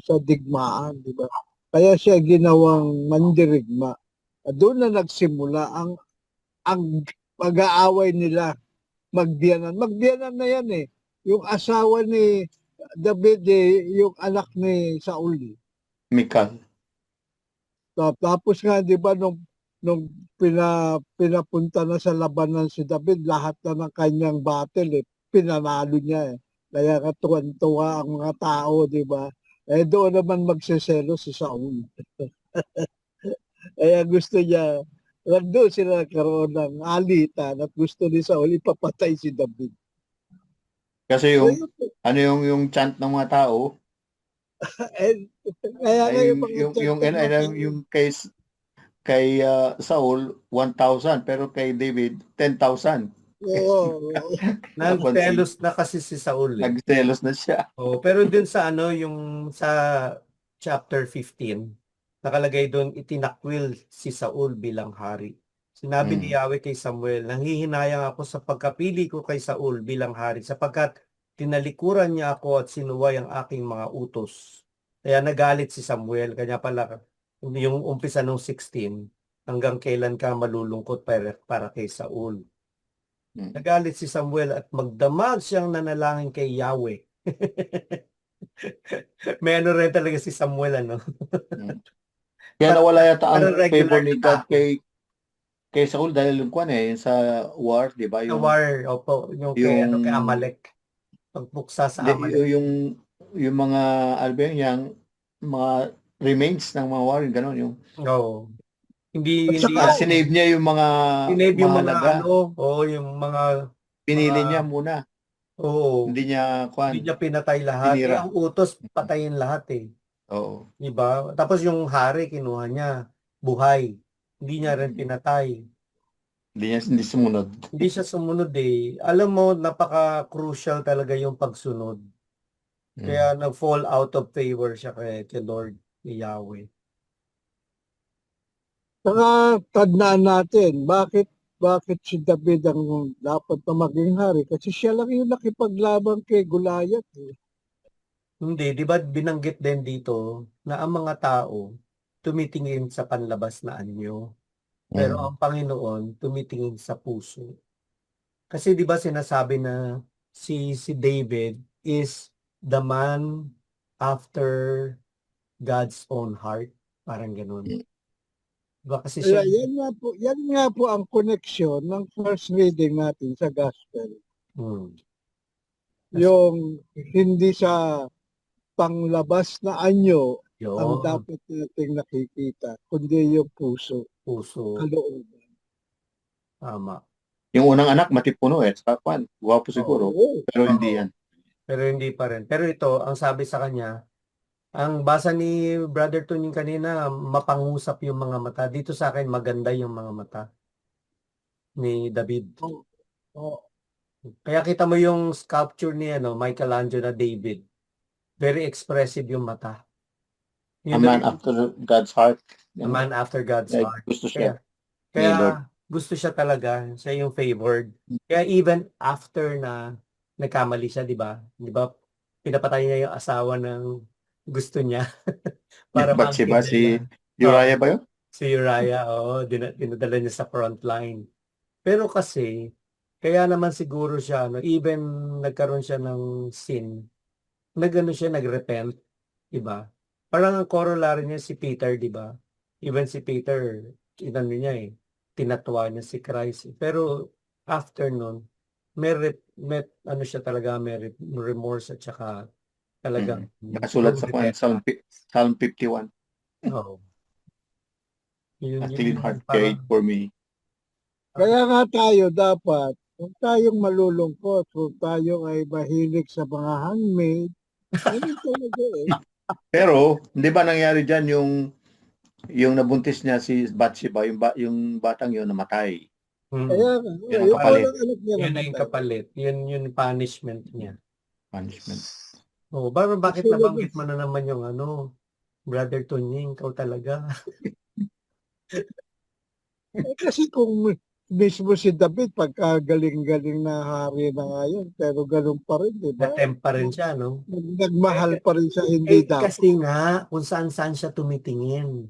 sa digmaan, di ba? Kaya siya ginawang mandirigma. Doon na nagsimula ang pag-aaway nila. Magbiyanan. Magbiyanan na yan eh. Yung asawa ni David, yung anak ni Saul. Mikal. Tapos nga, di ba, nung pinapunta na sa labanan si David, lahat na ng kanyang battle, pinanalo niya. Kaya katuwan-tuwa ang mga tao, di ba? Doon naman magseselo si Saul. Kaya gusto niya, doon sila nagkaroon ng alitan at gusto ni Saul ipapatay si David. Kasi yung chant ng mga tao, Kaya ay yung kay Saul 1,000 pero kay David 10,000. Oo. Nagselos na kasi si Saul eh. Nagselos na siya. Oh, pero dun sa yung sa chapter 15, nakalagay doon itinakwil si Saul bilang hari. Sinabi ni Yahweh kay Samuel, nanghihinayang ako sa pagkapili ko kay Saul bilang hari sapagkat tinalikuran niya ako at sinuway ang aking mga utos. Kaya nagalit si Samuel, kanya pala yung umpisa ng 16, hanggang kailan ka malulungkot para kay Saul. Nagalit si Samuel at magdamag siyang nanalangin kay Yahweh. May rin talaga si Samuel, Kaya nawala yata ang Pero regular favor ni na God kay Saul dahil yung sa war, di ba? Sa Yung war, opo, yung kay Amalek. Pagpuksa sa Amalek. yung mga mga remains ng mga war, gano'n yung. Oo. Hindi Sinave niya yung mga sinave yung mga mahalaga. yung mga Pinili niya muna. Oo. Hindi niya pinatay lahat. Tinira. Ang utos patayin lahat eh. Oo. Diba? Tapos yung hari kinuha niya buhay. Hindi niya rin pinatay. Hindi sumunod. Hindi siya sumunod eh. Alam mo, napaka-crucial talaga yung pagsunod. Kaya nag-fall out of favor siya kay Lord, kay Yahweh. Saka tandaan natin, bakit si David ang dapat na maging hari? Kasi siya lang yung nakipaglaban kay Goliath. Hindi, di ba binanggit din dito na ang mga tao tumitingin sa panlabas na anyo. Pero ang Panginoon tumitingin sa puso. Kasi di ba sinasabi na si David is the man after God's own heart. Parang ganun. Diba kasi siya, Kaya yan nga po ang connection ng first reading natin sa gospel. hmm, Yung hindi sa panglabas na anyo ang yun, dapat nating nakikita, kundi yung puso, puso, kalooban. tama. Yung unang anak, matipuno eh. Sa kwan, guwapo siguro. Oo. Pero hindi Oo. yan. Pero hindi pa rin. Pero ito, ang sabi sa kanya, ang basa ni Brother Tunying kanina, mapangusap yung mga mata. Dito sa akin, maganda yung mga mata ni David. Oo. Kaya kita mo yung sculpture ni Michelangelo na David. Very expressive yung mata. A Yun man daw after God's heart. a man after God's Like, heart. gusto Kaya, siya ni Lord. gusto siya talaga. Siya yung favored. Kaya even after na nagkamali siya, di ba? Di ba? Pinapatay niya yung asawa ng gusto niya para Bathsheba, maangkin si niya. Uriah ba yun? Si Uriah, oo, dinadala niya sa front line. Pero kasi, kaya naman siguro siya, even nagkaroon siya ng sin, siya, nagrepent, di ba? Parang ang corollary niya si Peter, di ba? Even si Peter, inano niya tinatwa niya si Christ. Pero after nun, ano siya talaga, may remorse at saka talagang Nakasulat sa kwan, Psalm 51. Oo. Yun A clean heart parang create for me. Kaya nga tayo dapat, kung tayong malulungkot, kung tayo ay mahilig sa mga handmaid, ganun talaga eh. Pero, hindi ba nangyari dyan yung nabuntis niya si Bathsheba, yung batang yun namatay. Kaya nga, Yan ang yung kapalit. unang anak niya yun na yung namatay. kapalit. Yun punishment niya. Punishment. Oh, bakit Kasi nabanggit mo na naman yung Brother Tunying, ikaw talaga. kasi kung mismo si David, pagkagaling-galing na hari na ngayon, pero ganun pa rin, di ba? Na-tempt pa rin siya, no? Nagmahal pa rin siya, hindi dapat. Kasi nga, kung saan-saan siya tumitingin.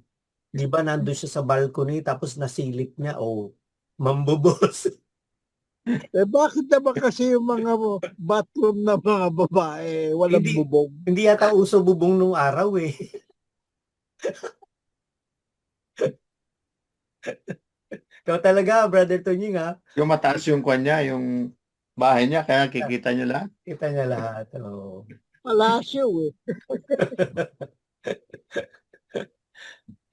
Di ba nandun siya sa balcony, tapos nasilip niya, mambubos. Bakit naman kasi yung mga bathroom na mga babae, walang Hindi, bubong? hindi yata uso bubong nung araw eh. Ikaw talaga, Brother Tunying, ha? Yung mataas yung kwan niya, yung bahay niya, kaya kikita niyo lahat. Kita niya lahat. Oh. Palasyo eh.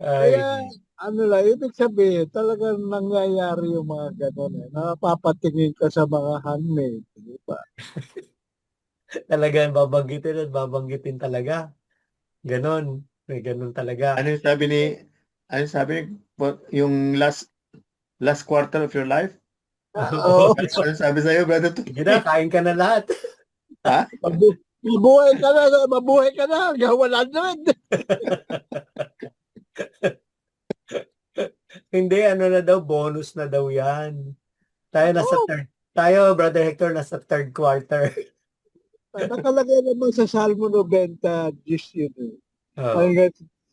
Kaya, Ay, ibig sabihin, talagang nangyayari yung mga ganun eh. Napapatingin ka sa mga handmaid, di ba? talagang babanggitin at babanggitin talaga. Ganon. May ganon talaga. Ano yung sabi yung last quarter of your life? Oo. Ano sabi sa'yo, brother? Sige na, kain ka na lahat. Ha? Mabuhay ka na, hanggang 100. Hindi, ano na daw, bonus na daw yan. Oo, Tayo, Brother Hector, nasa third quarter. nakalagay naman sa Salmo 90, Diyos yun eh. Oh.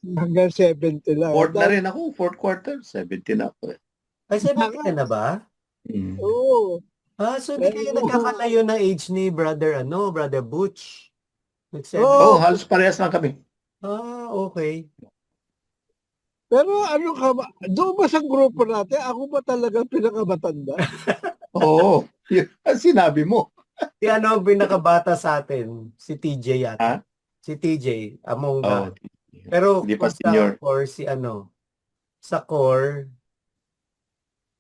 Hanggang 70 lang. Fourth na rin ako, fourth quarter, 70 na ako. Ay, 70 ka na ba? Oo. So hindi kayo nagkakalayo ng age ni Brother Butch. Oo. Halos parehas lang kami. Okay. Pero ano ka ba? Doon ba sa grupo natin, ako ba talaga pinakamatanda? Oo, yun ang sinabi mo. Si pinakabata sa atin? Si TJ yata. Ha? Si TJ, among Oo. Pero Hindi pa kung senior. sa core, sa core,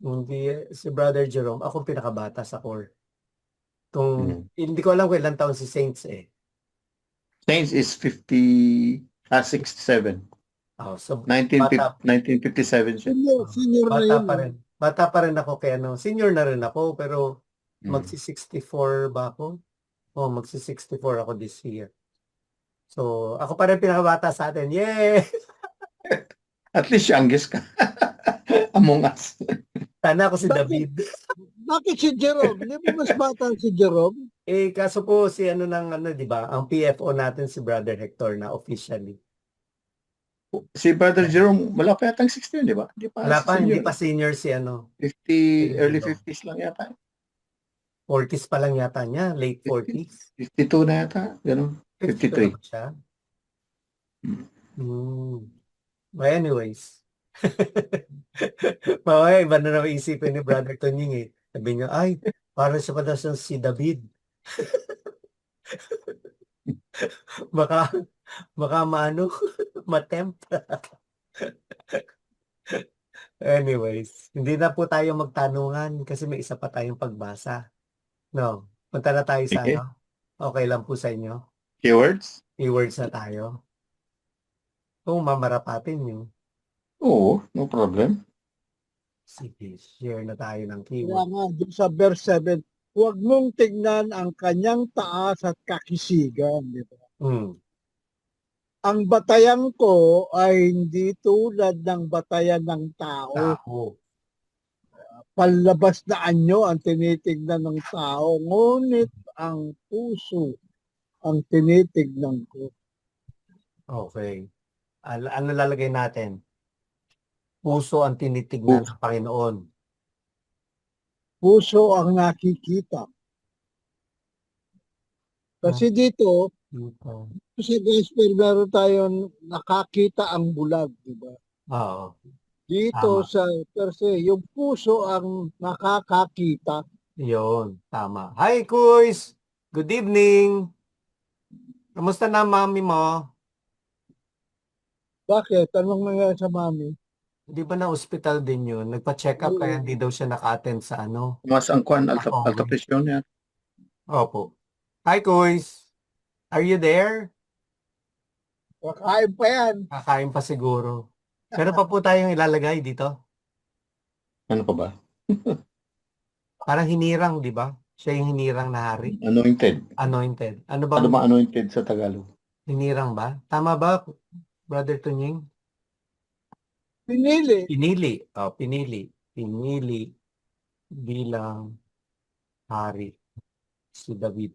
hindi, si Brother Jerome, ako pinakabata sa core. Hindi ko alam kung ilang taon si Saints eh. Saints is 67. So, 1957 siya. Senior na bata yun. pa rin. Bata pa rin ako kaya senior na rin ako, pero magsi-64 ba ako? Magsi-64 ako this year. So, ako pa rin pinakabata sa atin. Yay! At least youngest ka. Among us. Sana ako si Bakit? David. Bakit si Jerome? Hindi mo mas bata si Jerome? Kaso po si di ba? Ang PFO natin si Brother Hector na officially. Si Brother Jerome, wala pa yatang 16, di ba? Wala pa, hindi senior. pa senior si 50, early 50s lang yata. 40s pa lang yata niya, late 40s. 52 na yata, gano'n. 52 na 53. ba siya? Hmm. But anyways. Mamaya, iba na naman isipin ni Brother Tonying eh. Sabi niya, ay, parang siya pala siyang si David. Baka, baka maano, matempt. Anyways, hindi na po tayo magtanungan kasi may isa pa tayong pagbasa. No, punta na tayo sa Sige. ano. Okay lang po sa inyo. Keywords? Keywords na tayo. Kung mamarapatin nyo, Oo, no problem. sige, share na tayo ng Kaya keyword. nga, dun sa verse 7, huwag mong tingnan ang kanyang taas at kakisigan. Di ba? Ang batayan ko ay hindi tulad ng batayan ng tao. Tao. Panlabas na anyo ang tinitignan ng tao, ngunit ang puso ang tinitignan ko. Okay. Ano lalagay natin? Puso ang tinitignan ng Panginoon. Puso ang nakikita. Kasi dito, Dito. sa gospel, meron tayong nakakita ang bulag, di ba? Oo. Dito Tama. sa perse, yung puso ang nakakakita. Yun. Tama. Hi, Kuys! Good evening! Kamusta na, mami mo? Bakit? Anong nangyari sa mami? Di ba na hospital din yun? Nagpa-check up kaya hindi daw siya naka-attend sa ano? Mas ang kwan, Sa alta COVID. presyon yan. Opo. Hi, Kuys! Are you there? Kakain pa yan. Kakain pa siguro. Pero pa po tayong ilalagay dito. Ano pa ba? Parang hinirang, di ba? Siya yung hinirang na hari. Anointed. Anointed. Ano Ano bang ba anointed sa Tagalog? hinirang ba? Tama ba, Brother Tunying? Pinili. Pinili. Oh, pinili. Pinili bilang hari si David.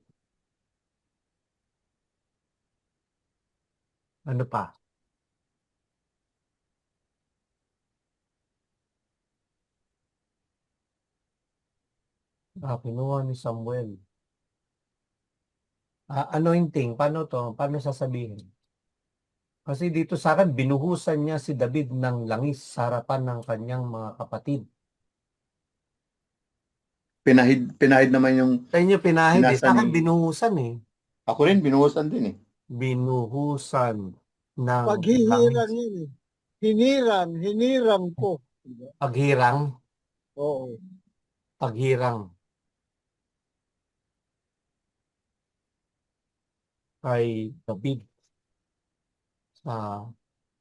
Ano pa? Kinuha ni Samuel. Anointing. Paano to? Paano sasabihin? Kasi dito sa akin, binuhusan niya si David ng langis sa harapan ng kanyang mga kapatid. Pinahid naman yung Sa inyo pinahid eh. binasa Sa akin, ni... binuhusan eh. Ako rin, binuhusan din eh. Binuhusan ng Paghihirang langis. yun eh. Hinirang ko. Diba? Paghirang. Oo. Paghirang. Kay David sa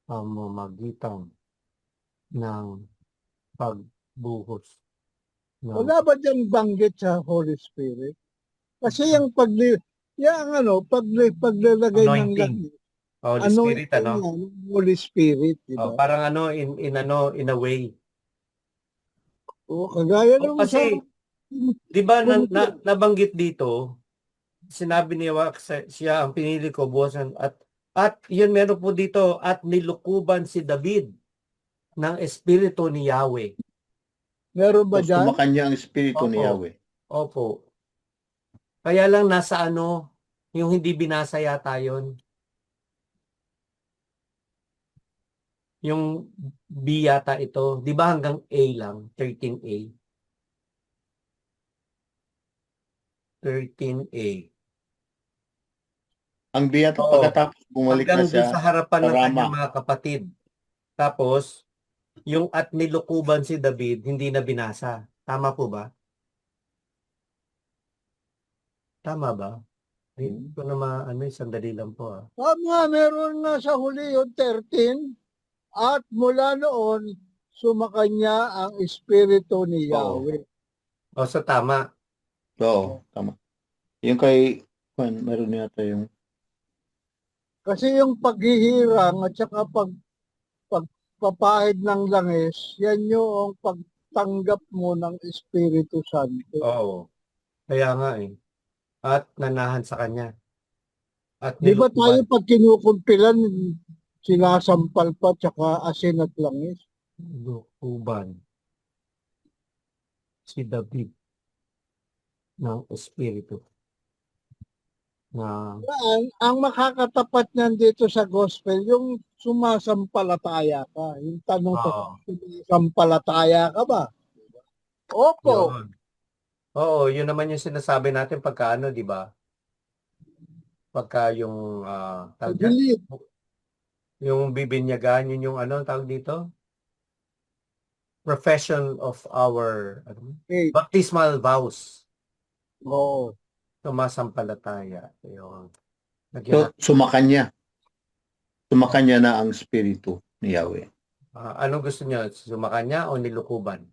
pamamagitan ng pagbuhos ng Wala ba diyang banggit sa Holy Spirit? Kasi yung paglalagay ng anointing. langis, Holy Spirit, anointing ano? yan, Holy Spirit, di ba? Parang ano, in a way. O, kagaya nung sa... Kasi, di ba nabanggit dito, sinabi niya siya ang pinili ko buwasan at yun meron po dito at nilukuban si David ng espiritu ni Yahweh. Meron ba So, dyan? sumakan niya ang espiritu ni Opo. Yahweh. Opo. Kaya lang nasa ano, yung hindi binasa yata yun. Yung B yata ito. Di ba hanggang A lang? 13A. 13A. Ang biyata Oo. pagkatapos bumalik na Hanggang dun siya sa harapan sa ng kanyang Rama. mga kapatid. Tapos, yung at nilukuban si David, hindi na binasa. Tama po ba? Tama ba? Hindi ko na sandali lang po ah. Tama, meron nga sa huli yung 13. At mula noon, sumakanya ang espiritu ni Yahweh. O, so tama. Oo, tama. Yung kay Juan, meron yata yung Kasi yung paghihirang at saka pagpapahid ng langis, yan yung pagtanggap mo ng Espiritu Santo. Oo. Kaya nga eh. At nanahan sa kanya. At Di ba tayo nilukuban. pag kinukumpilan, sinasampal pa tsaka asin at langis? Nilukuban si David ng Espiritu. Na, Ang makakatapat niyan dito sa gospel, yung sumasampalataya ka. Yung tanong ko, oo, sumasampalataya ka ba? Opo. yun. Oo, yun naman yung sinasabi natin pagka ano, di ba? Pagka yung, tawag dyan? Believe. Yung bibinyagan, yun yung ano, tawag dito? Profession of our Faith. baptismal vows. Oo. Sumasampalataya. Yung, lagyan So, natin. sumakanya. Sumakanya na ang Espiritu ni Yahweh. Anong gusto niyo? Sumakanya o nilukuban?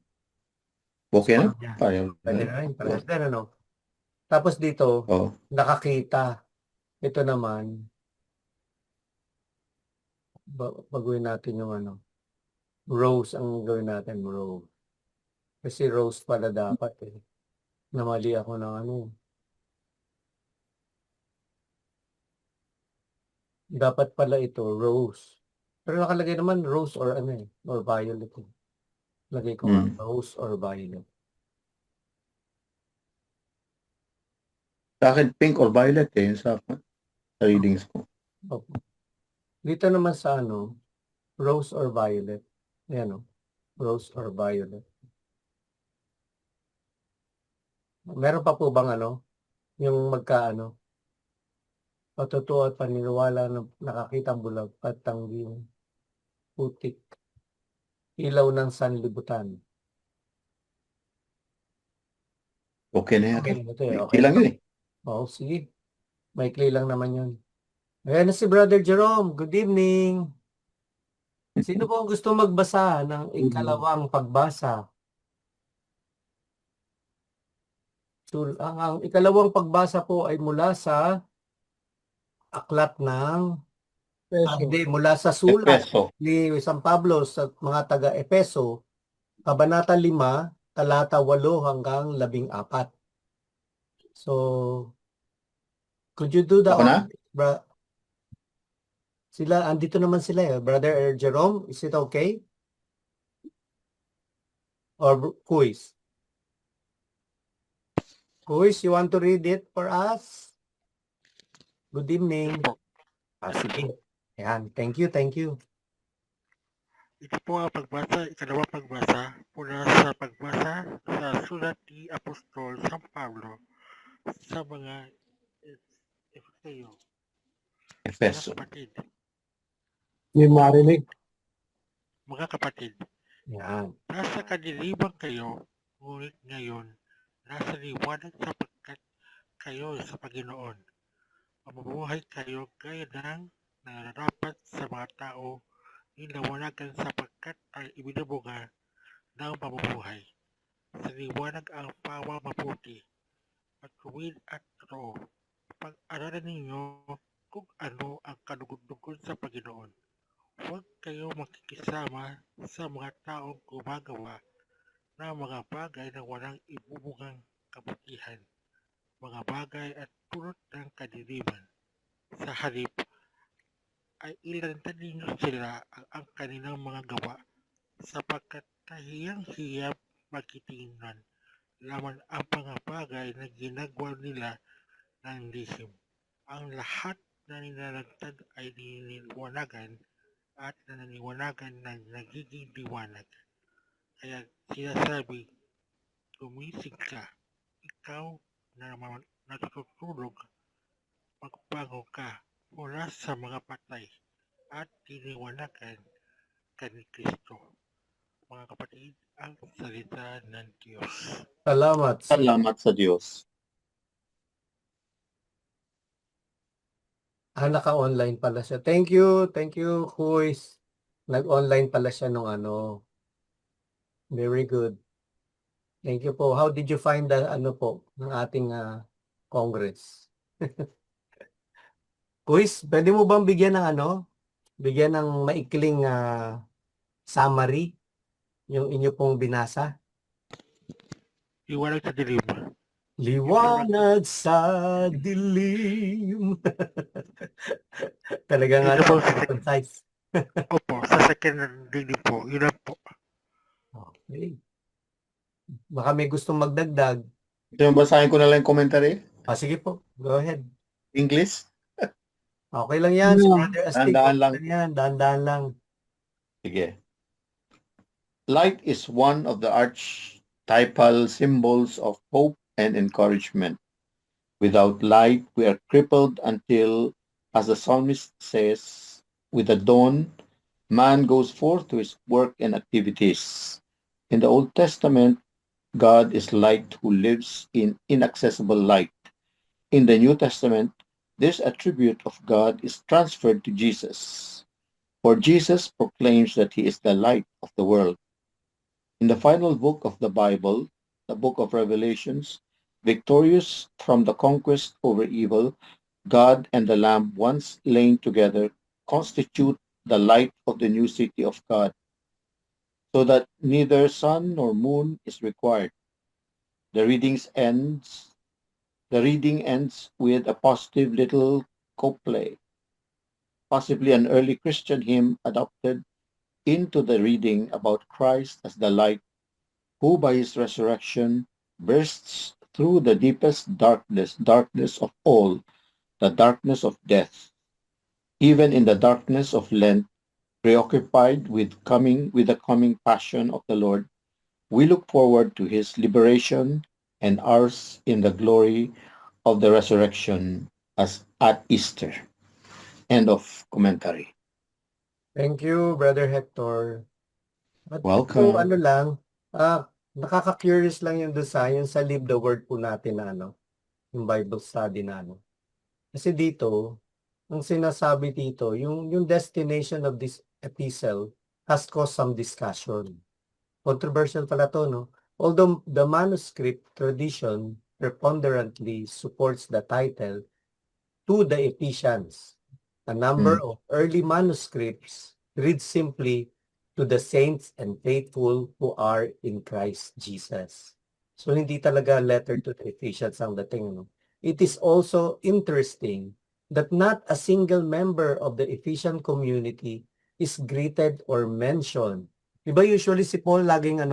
Okay na? Sumakanya. Pareho Pwede na. na rin. Parehas din, ano? Tapos dito, Oo. nakakita. Ito naman, baguhin natin yung ano. Rose ang gawin natin, rose. Kasi rose pala dapat eh. Namali ako ng ano. Dapat pala ito, rose. Pero nakalagay naman rose or ano eh, or violet. Eh. Lagay ko nga, Mm. rose or violet. Sa akin, pink or violet eh, sa readings ko. Okay. Dito naman sa ano, rose or violet. Ayan o, rose or violet. Meron pa po bang ano, yung magkaano, patotoo at paniniwala na nakakita ang bulag at tangging putik, ilaw ng sanlibutan. Okay na Okay yata. na ito eh, okay Ilang na. yun eh. Oo, sige. Maikli lang naman yun. Ayan na si Brother Jerome. Good evening. Sino po ang gusto magbasa ng ikalawang pagbasa? So, ang ikalawang pagbasa po ay mula sa aklat ng Peso. hindi, mula sa sulat Efeso. ni San Pablo sa mga taga-Epeso, Kabanata 5, talata 8 hanggang 14. So, could you do the Ako na? Sila, andito naman sila eh. Brother Jerome, is it okay? Or Kuis? Kuis, you want to read it for us? Good evening. Sige. Ayan. Thank you, thank you. Ito po ang pagbasa, ikalawang pagbasa mula sa pagbasa sa sulat ni Apostol San Pablo sa mga Efeso. Mga Efeso. kapatid, Hindi marinig. mga kapatid, Ayan. nasa kadiliman kayo, ngunit ngayon, nasa liwanag sapagkat kayo sa Panginoon. Mabubuhay kayo gaya ng nararapat sa mga tao nilawanagan sapagkat ang ibinubunga ng mabubuhay. Sa liwanag ang pawa mabuti, matuwid at totoo. Pag-aralan ninyo kung ano ang kadugon-dugon sa Panginoon. Huwag kayo makikisama sa mga taong gumagawa ng mga bagay na walang ibubungang kabutihan, mga bagay at tulot ng kadiliman. Sa halip, ay ilantan ninyo sila ang kanilang mga gawa sapagkat kahiyang-hiyang magtitingnan laman ang mga bagay na ginagawa nila ng lihim. Ang lahat na nilalagtad ay niniwanagan at naniniwanagan na nagiging liwanag. Kaya sinasabi, gumising ka, ikaw na natutulog, magbangon ka mula sa mga patay at tiniwanagan ka ni Kristo. Mga kapatid, ang salita ng Diyos. Salamat. Salamat sa Diyos. Naka-online pala siya. Thank you, Kuis. Nag-online pala siya nung ano. Very good. Thank you po. How did you find the ano po ng ating Congress? Kuis, pwede mo bang bigyan ng ano? Bigyan ng maikling summary yung inyo pong binasa? Liwanag sa dilim. Liwanag sa dilim. Talagang Ito ano, po, concise. opo, sa second reading po, yun lang po. Okay. Baka may gustong magdagdag. Ito yung basahin ko na lang yung commentary. Sige po, go ahead. English? Okay lang yan, si Yeah. Brother Astig. Dahan-dahan Okay lang. lang yan, dahan-dahan lang. Sige. Light is one of the archetypal symbols of hope and encouragement. Without light, we are crippled until, as the psalmist says, with the dawn, man goes forth to his work and activities. In the Old Testament, God is light who lives in inaccessible light. In the New Testament, this attribute of God is transferred to Jesus. For Jesus proclaims that he is the light of the world. In the final book of the Bible, the book of Revelations, victorious from the conquest over evil, God and the Lamb once lain together constitute the light of the new city of God, so that neither sun nor moon is required. The reading ends with a positive little couplet, possibly an early Christian hymn adopted into the reading about Christ as the light who by his resurrection bursts through the deepest darkness of all, the darkness of death. Even in the darkness of Lent, preoccupied with the coming passion of the Lord, we look forward to his liberation and ours in the glory of the resurrection as at Easter. End of commentary. Thank you, Brother Hector. At ito, Welcome. ano lang, nakaka-curious lang yung design, yung sa Live the Word po natin na ano, yung Bible study na ano. Kasi dito, ang sinasabi dito, yung destination of this epistle has caused some discussion. Controversial pala to, no? Although the manuscript tradition preponderantly supports the title to the Ephesians, a number of early manuscripts read simply to the saints and faithful who are in Christ Jesus. So hindi talaga letter to the Ephesians ang dating, no? It is also interesting that not a single member of the Ephesian community is greeted or mentioned. Diba usually si Paul laging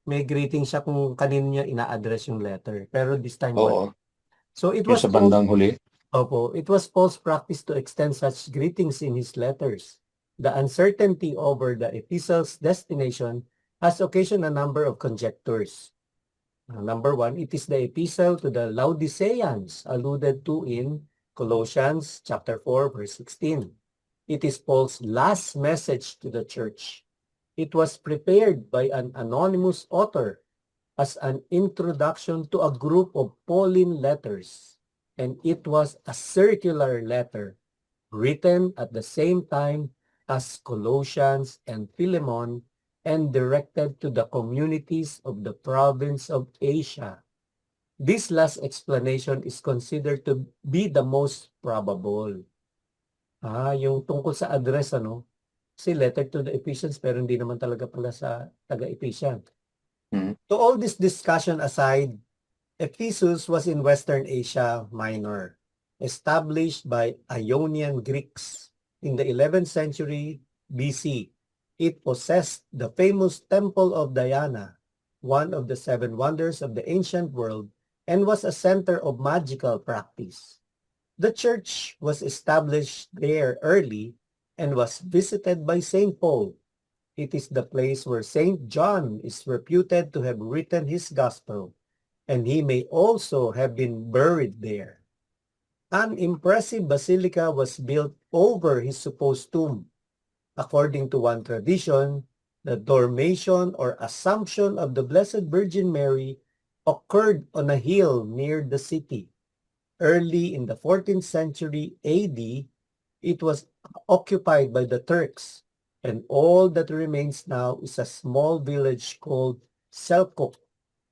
may greeting siya kung kanino niya ina-address yung letter. Pero this time, Oo, so it yung was sa bandang huli. it was Paul's practice to extend such greetings in his letters. The uncertainty over the epistle's destination has occasioned a number of conjectures. Number one, it is the epistle to the Laodiceans alluded to in Colossians chapter 4, verse 16. It is Paul's last message to the church. It was prepared by an anonymous author as an introduction to a group of Pauline letters, and it was a circular letter written at the same time as Colossians and Philemon and directed to the communities of the province of Asia. This last explanation is considered to be the most probable. Yung tungkol sa address, Kasi letter to the Ephesians pero hindi naman talaga pala sa taga-Ephesian. To all this discussion aside, Ephesus was in Western Asia Minor, established by Ionian Greeks in the 11th century BC. It possessed the famous Temple of Diana, one of the seven wonders of the ancient world, and was a center of magical practice. The church was established there early and was visited by St. Paul. It is the place where St. John is reputed to have written his gospel, and he may also have been buried there. An impressive basilica was built over his supposed tomb. According to one tradition, the dormation or assumption of the Blessed Virgin Mary occurred on a hill near the city. Early in the 14th century AD, it was occupied by the Turks, and all that remains now is a small village called Selkuk,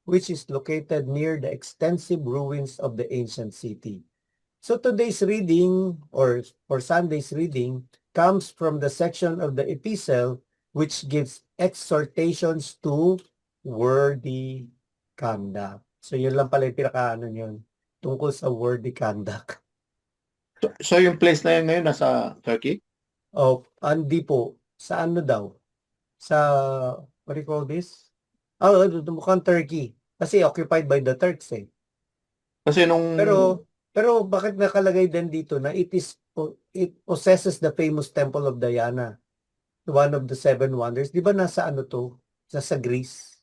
which is located near the extensive ruins of the ancient city. So today's reading, or for Sunday's reading, comes from the section of the epistle which gives exhortations to worthy conduct. So yun lang pala yung pinaka yun, tungkol sa worthy conduct. So yung place na yun ngayon nasa Turkey? Hindi po. Sa ano daw? Sa, what do you call this? Mukhang Turkey. Kasi occupied by the Turks eh. Kasi nung Pero, Pero bakit nakalagay din dito na it possesses the famous Temple of Diana, one of the seven wonders. Di ba nasa ano to? Sa Greece.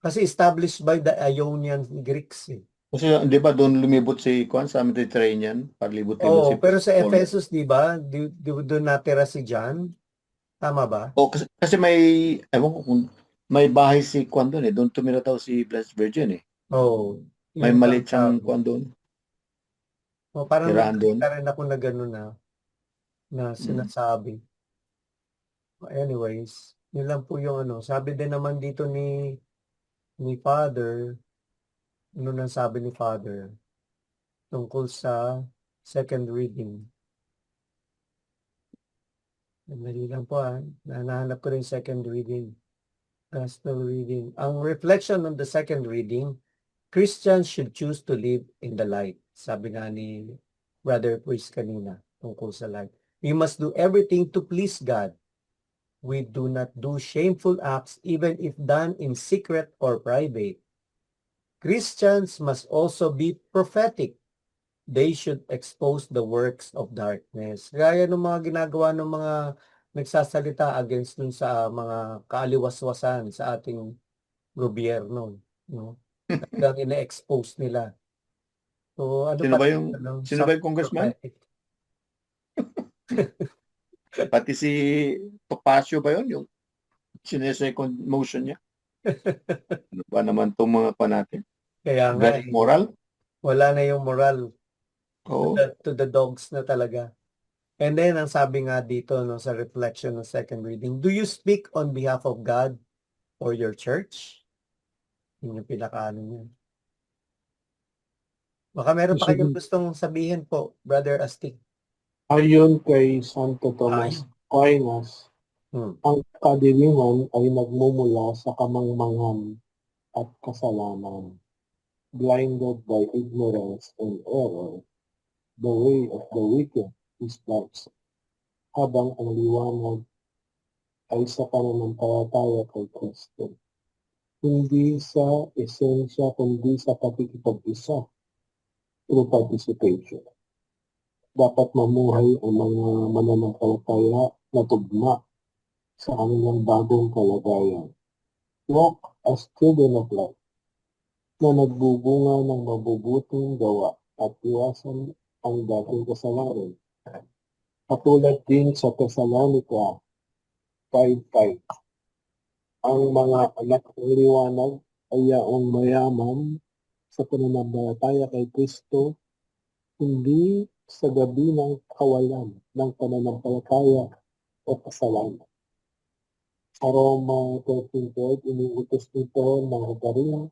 Kasi established by the Ionian Greeks eh. Kasi di ba doon lumibot si Kwan sa Mediterranean? Parlibot-libot si Oo, pero sa Paul. Ephesus, di ba? Doon natira si John. Tama ba? O kasi may, ewan ko kung may bahay si Kwan doon eh. Doon tumira daw si Blessed Virgin eh. Oo. May Yun lang maliit siyang sabi. Kwan doon. O, parang Tirahan doon. nakita rin ako na gano'n na sinasabi. Anyways, yun lang po yung ano. Sabi din naman dito ni Father, ano nang sabi ni Father tungkol sa second reading. Madali lang po nahanap ko rin second reading. Gospel reading. Ang reflection on the second reading, Christians should choose to live in the light. Sabi nga ni Brother Priest kanina tungkol sa light. We must do everything to please God. We do not do shameful acts even if done in secret or private. Christians must also be prophetic. They should expose the works of darkness. Gaya ng mga ginagawa ng mga nagsasalita against dun sa mga kaaliwaswasan sa ating gobyerno, no? Talagang ina-expose nila. So, ano Sino pa ba yung, sino ba yung congressman? prophetic? Pati si Topacio ba yun? Yung sinesecond motion niya? Ano ba naman itong mga pa natin? Kaya nga, Very moral? wala na yung moral Oo. to the dogs na talaga. And then, ang sabi nga dito no, sa reflection ng second reading, do you speak on behalf of God or your church? Yun yung pinakaano niya. Baka meron pa kayong gustong sabihin po, Brother Astig. Ayon kay Santo Tomas Aquinas, ang kadiliman ay nagmumula sa kamangmangan at kasalanan. Blinded by ignorance and error, the way of the wicked is dark. Habang ang liwanag ay sa pananampalataya kay Kristo. Hindi sa esensya, kundi sa pakikipag-isa through participation. Dapat mamuhay ang mga mananampalataya na tugma sa kanilang bagong kalagayan. Walk as children of light na nagbubunga ng mabubuting gawa at iwasan ang dating kasalanan. Katulad din sa Thessalonica 5:5. Ang mga anak ng liwanag ay yaong mayaman sa pananampalataya kay Kristo, hindi sa gabi ng kawalan ng pananampalataya o kasalanan. Sa Roma 13:12, iniutos nito ng garing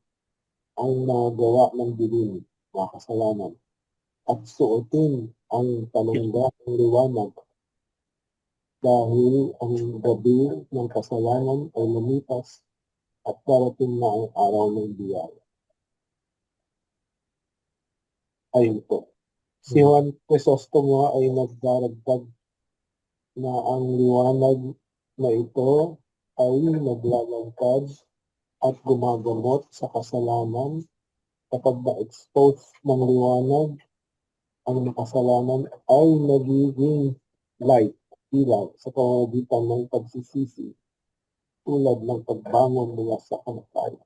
ang mga gawa ng dilim, mga kasalanan, at suotin ang pananggang liwanag dahil ang gabi ng kasalanan ay lumipas at darating na ang araw ng biyaya. Ayun po. Si Juan Crisostomo ay nagdaragdag na ang liwanag na ito ay naglalangkad at gumagamot sa kasalanan. Kapag na-expose ng liwanag, ang makasalanan ay nagiging light, ilaw, sa pamamagitan ng pagsisisi, tulad ng pagbangon mula sa kamatayan.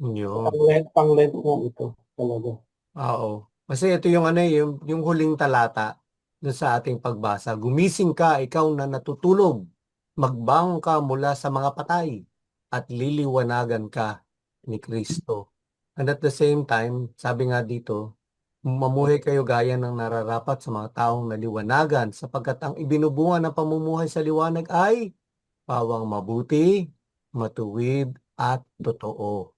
Yun. Pang-lent nga ito talaga. Oo. Kasi ito yung ano yung huling talata dun sa ating pagbasa. Gumising ka, ikaw na natutulog. Magbangon ka mula sa mga patay at liliwanagan ka ni Kristo. And at the same time, sabi nga dito, mamuhay kayo gaya ng nararapat sa mga taong naliwanagan sapagkat ang ibinubunga ng pamumuhay sa liwanag ay pawang mabuti, matuwid, at totoo.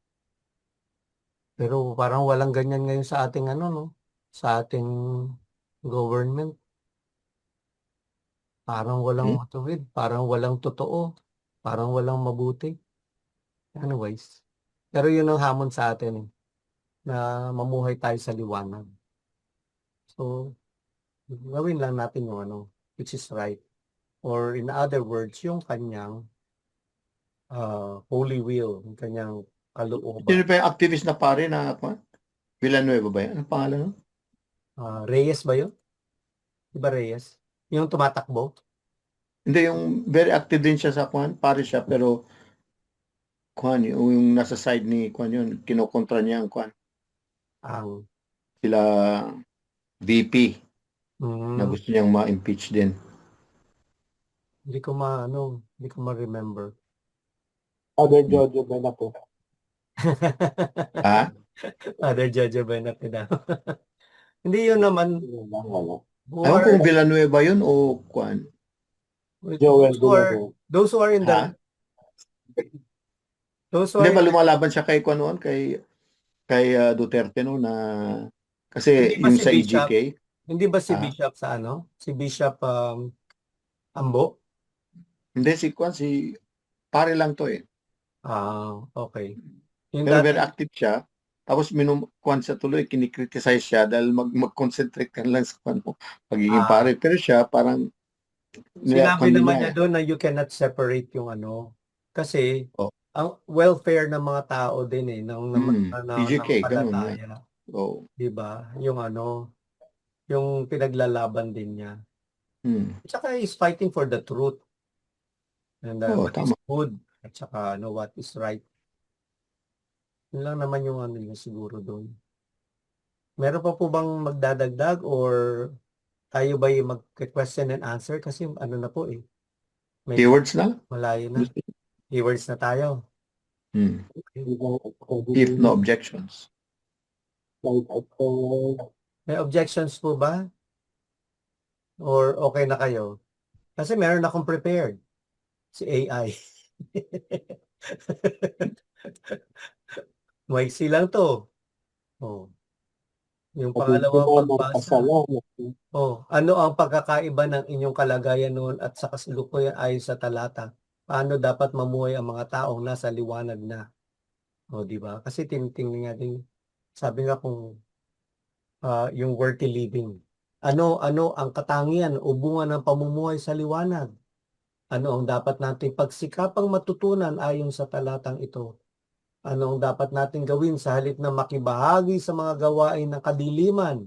Pero parang walang ganyan ngayon sa ating ano, no? Sa ating government. Parang walang matuwid, parang walang totoo, parang walang mabuti. Anyways, pero yun ang hamon sa atin, na mamuhay tayo sa liwanag. So, gawin lang natin yung ano, which is right. Or in other words, yung kanyang holy will, yung kanyang kalooban. Sino pa yung activist na pare na Villanueva ba yan? Anong pangalan nun? Reyes ba yun? Di ba Reyes? Yung tumatakbo? Hindi, yung very active din siya sa kwan, pare siya, pero kwan, yung nasa side ni kwan yun, kinokontra niya ang kwan. Ang, Sila VP na mm, gusto niyang ma-impeach din. hindi ko ma-remember. Other Jojo ba na po? Ha? Other Jojo Benapida. Hindi yun naman. Yun lang, ano. Who Ewan are, kung Villanueva yun o kwan. Joel those who are in Ha? those who Hindi are ba in, lumalaban siya kay kwan noon, kay Duterte no, na hindi kasi ba yung si sa Bishop? EGK, Hindi ba si ha? Bishop sa ano? Si Bishop Ambo? Hindi si kwan, si pare lang to eh. Okay. Yung Pero very dati, active siya. Tapos kwan siya tuloy, kinikriticize siya dahil mag-concentrate ka lang sa kwan mo, pagiging ah, pare. Pero siya parang sinabi kwan din naman niya niya eh. doon na you cannot separate yung ano. Kasi, Oh, ang welfare ng mga tao din ng EGK, ganun nga. palataya. Oh, Di ba? Yung pinaglalaban din niya. Tsaka is fighting for the truth. And what is tama. good. At saka what is right. Yun lang naman yung ano niya siguro doon. Meron pa po bang magdadagdag or tayo ba yung mag-question and answer? Kasi ano na po eh. Medyo Keywords na? malayo na. Keywords na tayo. Hmm. Okay. If no objections. May objections po ba? Or okay na kayo? Kasi meron akong prepared. Si AI. Maiksi lang to. Oh. Yung pangalawang pagbasa. Ano ang pagkakaiba ng inyong kalagayan noon at sa kasalukuyan ayon sa talata? Paano dapat mamuhay ang mga taong nasa liwanag na? Di ba? Kasi tinitingnan nga din, sabi nga kung yung worthy living. Ano ang katangian o bunga ng pamumuhay sa liwanag? Ano ang dapat nating pagsikapang matutunan ayon sa talatang ito? Ano ang dapat nating gawin sa halip na makibahagi sa mga gawain ng kadiliman?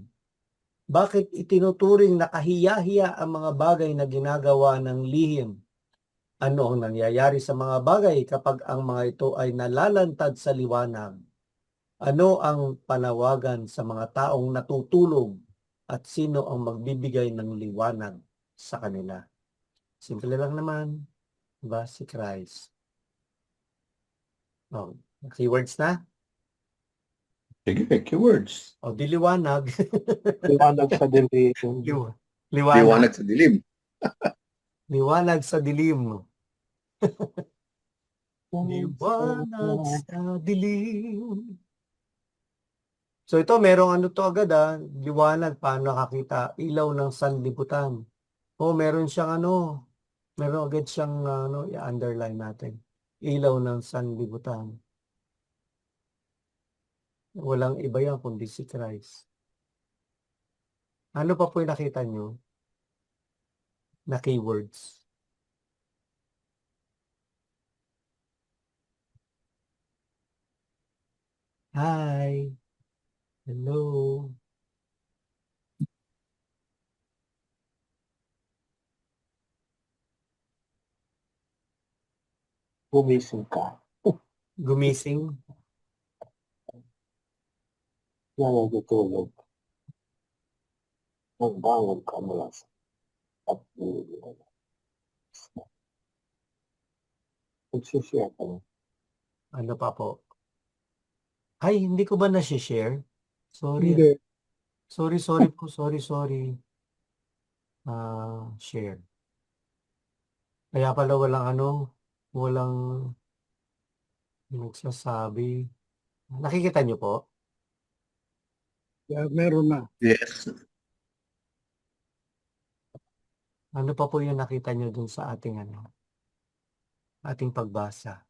Bakit itinuturing na kahiya-hiya ang mga bagay na ginagawa ng lihim? Ano ang nangyayari sa mga bagay kapag ang mga ito ay nalalantad sa liwanag? Ano ang panawagan sa mga taong natutulog at sino ang magbibigay ng liwanag sa kanila? Simple lang naman, diba? Si Christ. Keywords na? Sige, keywords. Di liwanag. Liwanag sa dilim. Liwanag. Liwanag sa dilim. Liwanag sa dilim. Liwanag sa dilim. So ito, merong ano to agad liwanag, paano nakakita? Ilaw ng sanlibutan. Meron siyang meron agad siyang i-underline natin. Ilaw ng sanlibutan. Walang iba yan kundi si Christ. Ano pa po yung nakita nyo? Na keywords. Hi. Hello. Gumising ka. Gumising. Yan ang tutulog. Magbangon ka mula sa at mag-share ka na. Ano pa po? Ay, hindi ko ba na-share? Sorry. Hindi. Sorry po. Sorry. Share. Kaya pala walang nagsasabi. Nakikita niyo po? Yeah, meron na. Yes. Ano pa po yung nakita niyo dun sa ating pagbasa?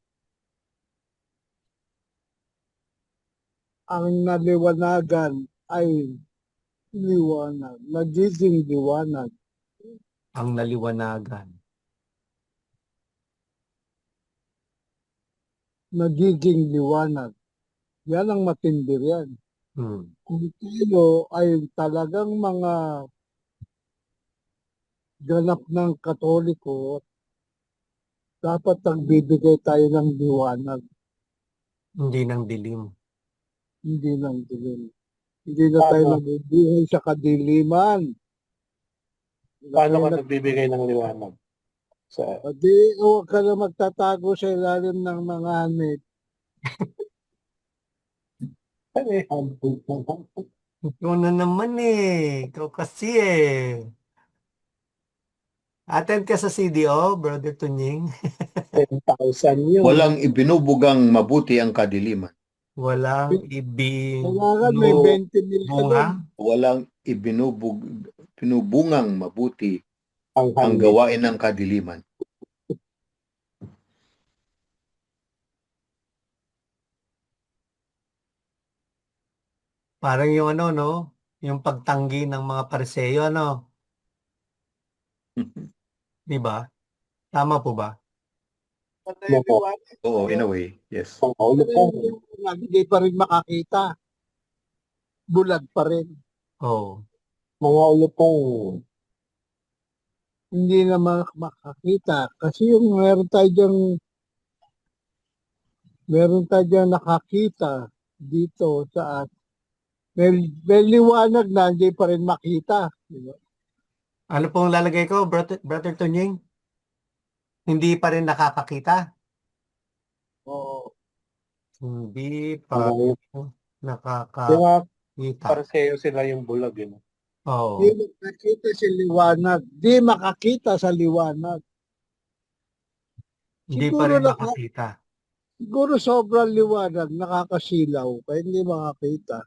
Ang naliwanagan ay liwanag. Nagiging liwanag. Ang naliwanagan. Nagiging liwanag. Yan ang matindi yan. Hmm. Kung tayo ay talagang mga ganap ng Katoliko, dapat nagbibigay tayo ng liwanag, Hindi ng dilim. hindi ng dilim. Hindi na tayo Paano? nabubuhay sa kadiliman. Paano ka nagbibigay ng liwanag? Sa Di, huwag ka na magtatago sa ilalim ng mga hanit. ano yan? Ikaw na naman eh. Ikaw kasi eh. Attend ka sa CDO, Brother Tunying. 10,000 yun. Walang ibinubugang mabuti ang kadiliman. Walang Kailangan may 20 mil ka doon. ibinubunga. Walang pinubungang mabuti Ang ang hangin. gawain ng kadiliman. Parang yung ano, no? Yung pagtanggi ng mga Pariseo, ano? Di ba? Tama po ba? Patay liwanag. Oo, in a way, yes. Ang ulo Patay po. liwanag, hindi pa rin makakita. Bulag pa rin. Oo. Mga ulo pong Hindi na makakita. Kasi yung meron tayo dyan nakakita dito sa may liwanag na hindi pa rin makita. Diba? Ano pong lalagay ko, Brother Tunying? Hindi pa rin nakakakita. Oo. Hindi pa mga nakakakita. mga Pariseo sila yung bulag yun. Oo. Di makakita sa liwanag. Di makakita sa liwanag. Hindi pa rin Siguro makakita. siguro sobrang liwanag, nakakasilaw, kaya hindi makakita.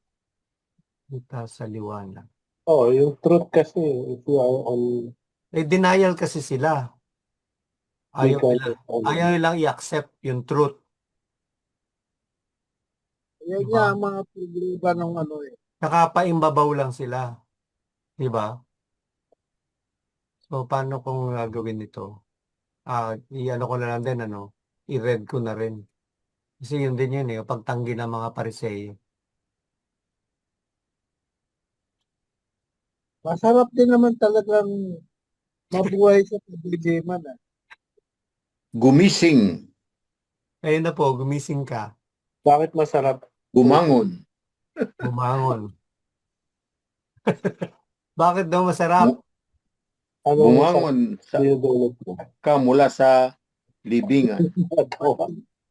Kita sa liwanag. Oh, yung truth kasi, if you are on Eh, denial kasi sila. Ayaw because nila. Ayaw nilang i-accept yung truth. Yan Diba? nga ang mga problema ng ano eh. Nakapaimbabaw lang sila. Di ba? So, paano kung gagawin ito? I-ano ko na lang din, ano? I-read ko na rin. Kasi yun din yun eh, pagtanggi ng mga Pariseo. Masarap din naman talagang mabuhay sa kadiliman. Ah. Gumising, Ayun na po, gumising ka, bakit masarap bumangon, bumangon. Bakit daw masarap? ano sa bumangon dinudulot mo? ka mula sa libingan.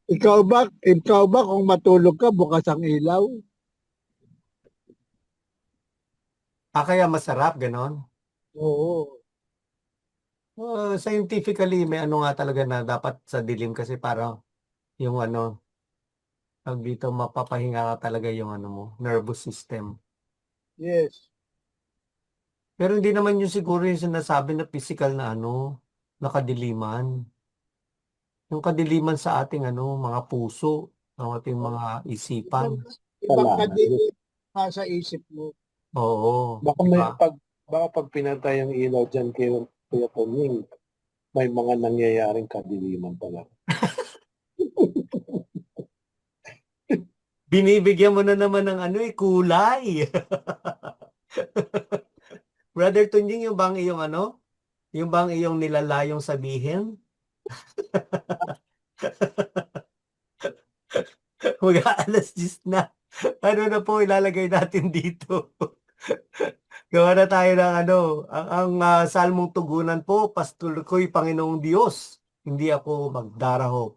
Ikaw ba kung matulog ka, bukas ang ilaw? Kaya masarap, ganon. Oo. Scientifically, may ano nga talaga na dapat sa dilim kasi parang yung ano, pag dito mapapahinga ka talaga yung ano mo, nervous system. Yes. Pero hindi naman yung siguro yung sinasabi na physical na ano, nakadiliman. Yung kadiliman sa ating ano, mga puso, ng ating mga isipan. Ibang Salamat. kadilim sa isip mo. Oo, Baka di may ba? baka pag pinatay ang ilaw dyan kay Kuya Tonying, may mga nangyayaring kadiliman talaga. Binibigyan mo na naman ng ano eh, kulay. Brother Tunjing, yung bang iyong ano? Yung bang iyong nilalayong sabihin? Mag-aalas 10 na. Ano na po ilalagay natin dito? Gawa na tayo ng ano, ang salmong tugunan po, pastor ko'y Panginoong Diyos. Hindi ako magdaraho.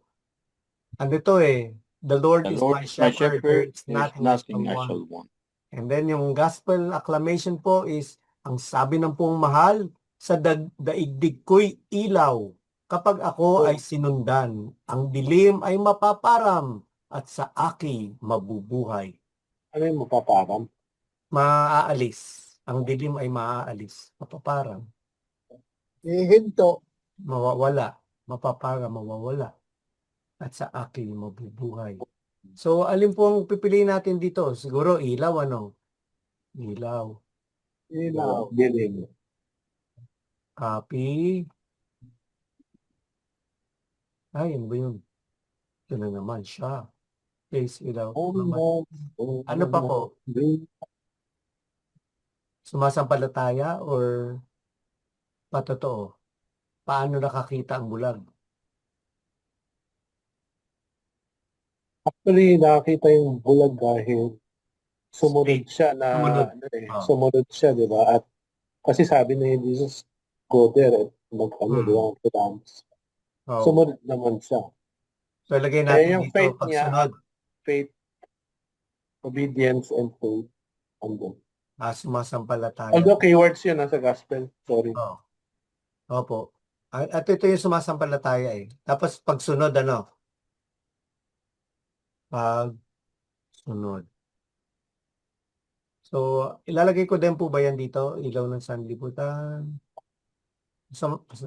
Ano to eh, the Lord The is Lord my is my shepherd, there shepherd, is there is nothing I shall nothing I want. shall want. And then yung gospel acclamation po is, ang sabi ng pong mahal, sa daigdig ko'y ilaw. Kapag ako ay sinundan, ang dilim ay mapaparam at sa aki mabubuhay. Ano yung mapaparam? Maaalis. Ang dilim ay maaalis. Mapaparam. Hihinto. Mawawala. Mapaparam, mawawala. At sa aki mabubuhay. So, alin po ang pipiliin natin dito? Siguro ilaw, ano? Ilaw. Ilaw. Dilim. Copy. Ay, ano ba yun? Ito na naman siya. Faith without Ang Ano pa po? Sumasampalataya or patotoo? Paano nakakita ang bulag? Actually, nakakita yung bulag dahil sumunod siya na, Sumunod. Oh. sumunod siya, di ba? At kasi sabi ni Jesus, go there at mag-ano, di ba? Promise. Oh. Sumunod naman siya. So, ilagay Kaya natin yung dito, faith niya pagsunod. at faith, obedience, and faith. Andun. Sumasampalataya. Although keywords yun nasa gospel. Sorry. Oh. Opo. At ito yung sumasampalataya eh. Tapos pagsunod ano? Pagsunod. So, ilalagay ko din po ba yan dito? Ilaw ng sanlibutan.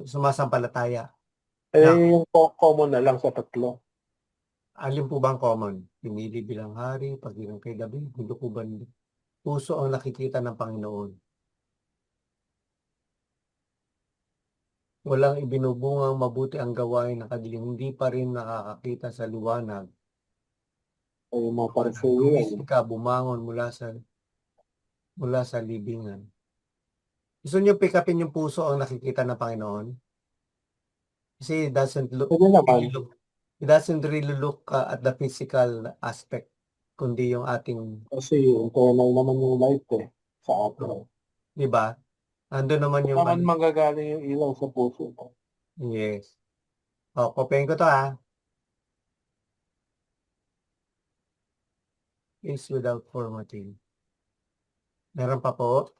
Sumasampalataya. Yung common na lang sa tatlo. Alin po bang common? Pinili bilang hari, paglinang kay David, hulukuban. Puso ang nakikita ng Panginoon. Walang ibinubungang mabuti ang gawain ng kadilim, hindi pa rin nakakakita sa liwanag. Ay, yung mga pariseo. Gumising ka, bumangon mula sa libingan. Gusto niyo pick upin yung puso ang nakikita ng Panginoon? Kasi it doesn't really look at the physical aspect, kundi yung ating, Kasi internal naman yung light sa atin. di ba? Ando naman yung, Naman manggagaling yung ilaw sa puso. yes. Kopyahin ko to Is without formatting. Meron pa po?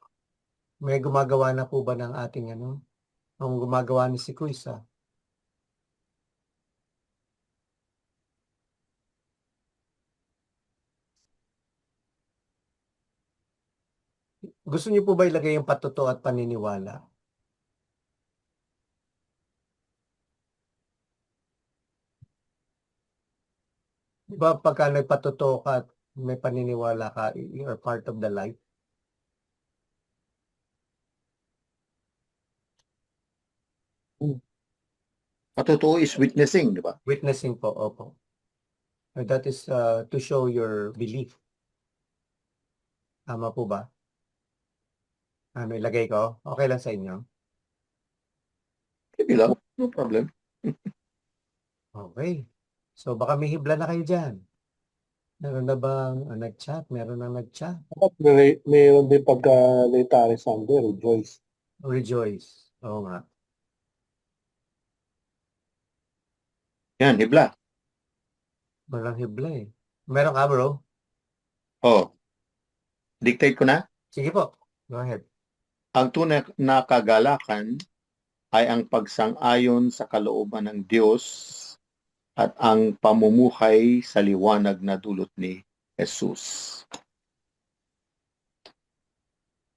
May gumagawa na po ba ng ating ang gumagawa ni si Quiz Gusto niyo po ba ilagay yung patotoo at paniniwala? Di ba pagka nagpatotoo ka at may paniniwala ka, you're part of the life? Patotoo is witnessing, di ba? Witnessing po, opo. That is to show your belief. Tama po ba? Ilagay ko? Okay lang sa inyo? Sige lang, no problem. Okay. So baka may hibla na kayo dyan. Meron na bang nag-chat? Meron na nag-chat? Mayroon din pagka Letary Sunday, rejoice. Rejoice. Oo nga. Yan, hibla. Walang hibla eh. Meron ka bro? Oh. Dictate ko na. Sige po. Go ahead. Ang tunay na kagalakan ay ang pagsang-ayon sa kalooban ng Diyos at ang pamumuhay sa liwanag na dulot ni Jesus.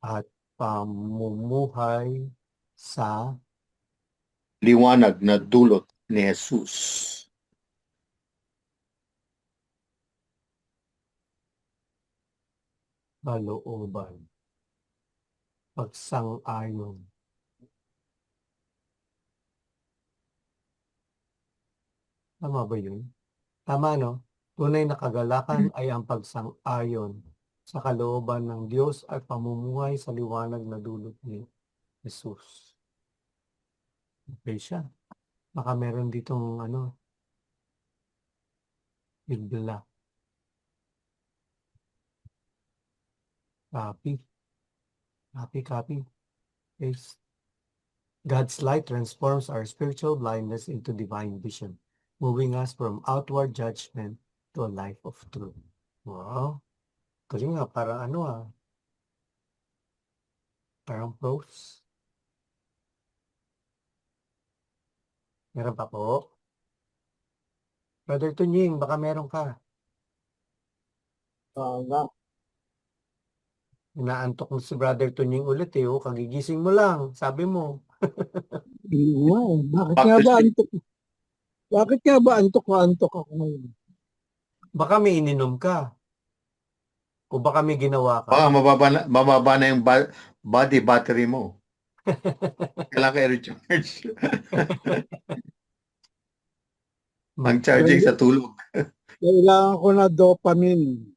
At pamumuhay sa Liwanag na dulot ni Jesus. kalooban. Pagsang-ayon. Tama ba yun? Tama, no? Tunay na kagalakan ay ang pagsang-ayon sa kalooban ng Diyos at pamumuhay sa liwanag na dulot ni Jesus. Okay siya. Baka meron ditong hibla. Copy. Paste. God's light transforms our spiritual blindness into divine vision, moving us from outward judgment to a life of truth. Wow. Kasi nga, parang parang prose. Meron pa po. Brother Tunying, baka meron ka. Inaantok mo si Brother Tunying ulit kagigising mo lang, sabi mo. Bakit nga ba antok? Bakit nga ba antok ako ngayon? Baka may ininom ka. O baka may ginawa ka. Baka mababa na yung body battery mo. Kailangan ka i-recharge. Ang charging sa tulog. Kailangan ko na dopamine.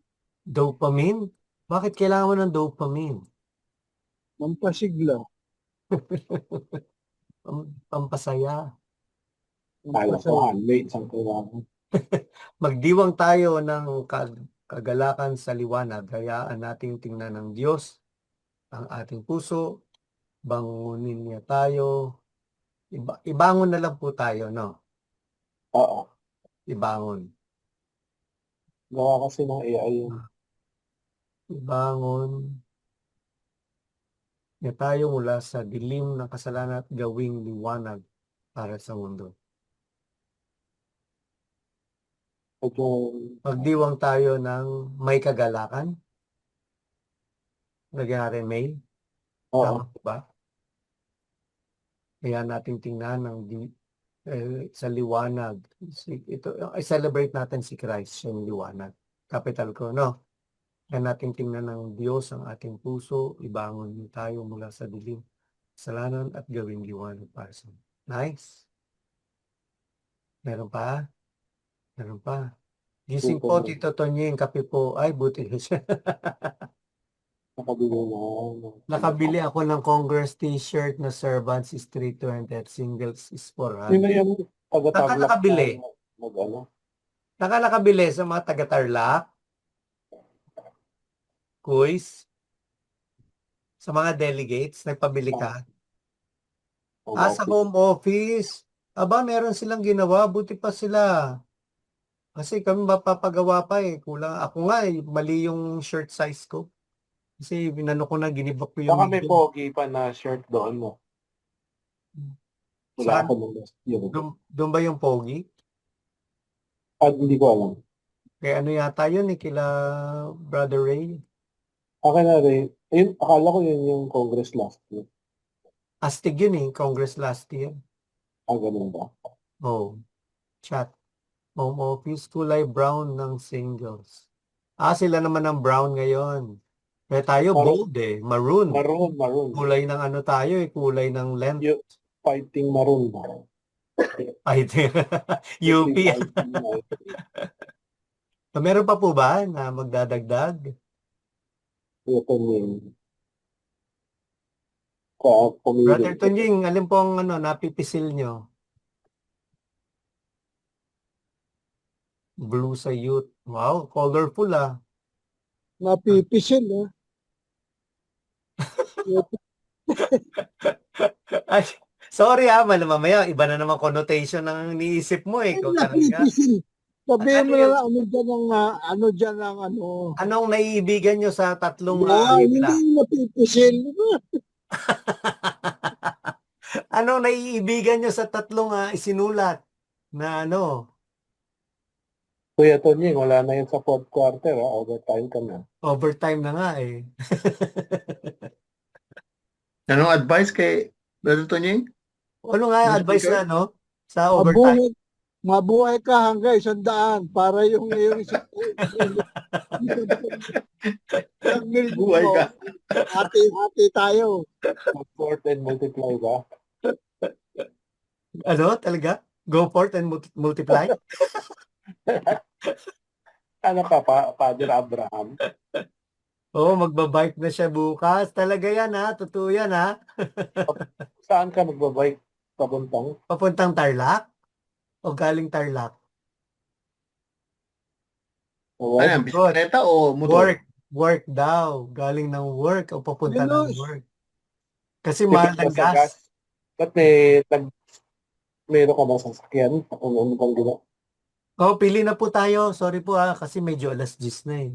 Dopamine? Bakit kailangan mo ng dopamine? Mampasigla. Pampasaya. Kala ko handmade ang kailangan. Magdiwang tayo ng kagalakan sa liwanag. Hayaan nating tingnan ng Diyos ang ating puso. Bangunin niya tayo. Ibangon na lang po tayo, no? Oo. Ibangon. Gawa kasi ng AI yun. Ibangon niya tayo mula sa dilim ng kasalanan at gawing liwanag para sa mundo. Medyo, Magdiwang tayo ng may kagalakan. Lagyan natin may. oo. Tama po ba? Kaya natin tingnan sa liwanag. Ito, i-celebrate natin si Christ, siya yung liwanag. Capital ko, no? Kaya natin tingnan ng Diyos ang ating puso, ibangon tayo mula sa dilim, kasalanan at gawing liwanag para sa mundo. Nice. Meron pa? Meron pa. Gising po, Tito Tonying, kape po. Ay, buti siya. Nakabili na. Nakabili ako ng Congress t-shirt na Servants is 320 at Singles is 400. Sino yung taga-tablak Nakakabili. na ano? Nakakabili sa mga taga-Tarlac, quiz, sa mga delegates, nagpabili ka. Sa home office. Aba, meron silang ginawa. Buti pa sila. Kasi kami mapapagawa pa eh. Kulang. Ako nga eh, mali yung shirt size ko. Kasi binano ko na, ginibak ko yung... Baka may pogi pa na shirt doon mo. Wala Saan? ako nung last year. Doon ba yung pogi? Hindi ko alam. Kaya ano yata yun eh, kila Brother Ray. Akin na rin. Ayun, akala ko yun yung Congress last year. Astig yun eh, Congress last year. Ganun ba? Oh, chat. Home office, kulay brown ng singles. Sila naman ng brown ngayon. Kaya tayo Maroon. bold eh, maroon. Maroon. Kulay ng ano tayo eh, kulay ng length. Yung fighting maroon ba? Ay, UP. Fighting na. Meron pa po ba na magdadagdag? Ito yung Brother pumili. Tunjing, alin po ang napipisil nyo? Blue sa youth. Wow, colorful ah. Napipisil, ha? Ay, sorry mamaya iba na naman connotation ng iniisip mo eh. Ikaw talaga. Napipisil. Sabihin mo Ano na lang, ano dyan ang ano. Anong naiibigan nyo sa tatlong Hindi himla? napipisil. Anong naiibigan nyo sa tatlong isinulat na Kuya Tonying, wala na yun sa fourth quarter. Overtime ka na. overtime na nga eh. Anong advice kay Brother Tonying? Ano nga yung Mr. advice Speaker? na sa overtime? Mabuhay ka hanggang 100 para yung Buhay ka. hati-hati tayo. Sort and multiply ba? Talaga? Go forth and multiply? Ano ka pa, Father Abraham? Magbabike na siya bukas. Talaga yan totoo yan Saan ka magbabike papuntang? Papuntang Tarlac? O galing Tarlac? Oh, Ano yan, bisikleta o motor? Work daw. Galing ng work o papunta ng Minus. work. Kasi mahal ng gas. Ba't meron ka bang sasakyan? Ano bang gina? Pili na po tayo. Sorry po kasi medyo alas 10 na eh.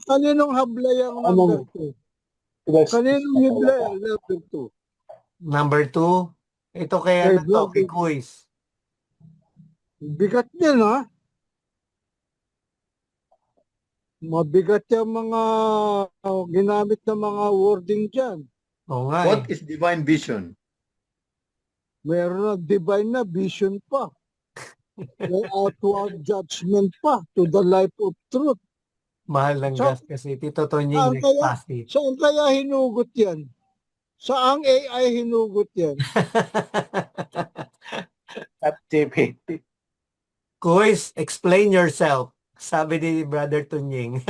Kaninong hablay ang number 2? Kaninong hablay ang number 2? Number 2. Ito kaya kay quiz. Bigat din Mabigat yung mga ginamit na mga wording dyan. Oo nga What is divine vision? Meron na divine na vision pa. May outward judgment pa to the life of truth. Mahal ng gas kasi Tito Tonying Saan next kaya? passage. Saan kaya hinugot yan? Saang AI hinugot yan? At GPT. Kuis, explain yourself. Sabi ni Brother Tunying.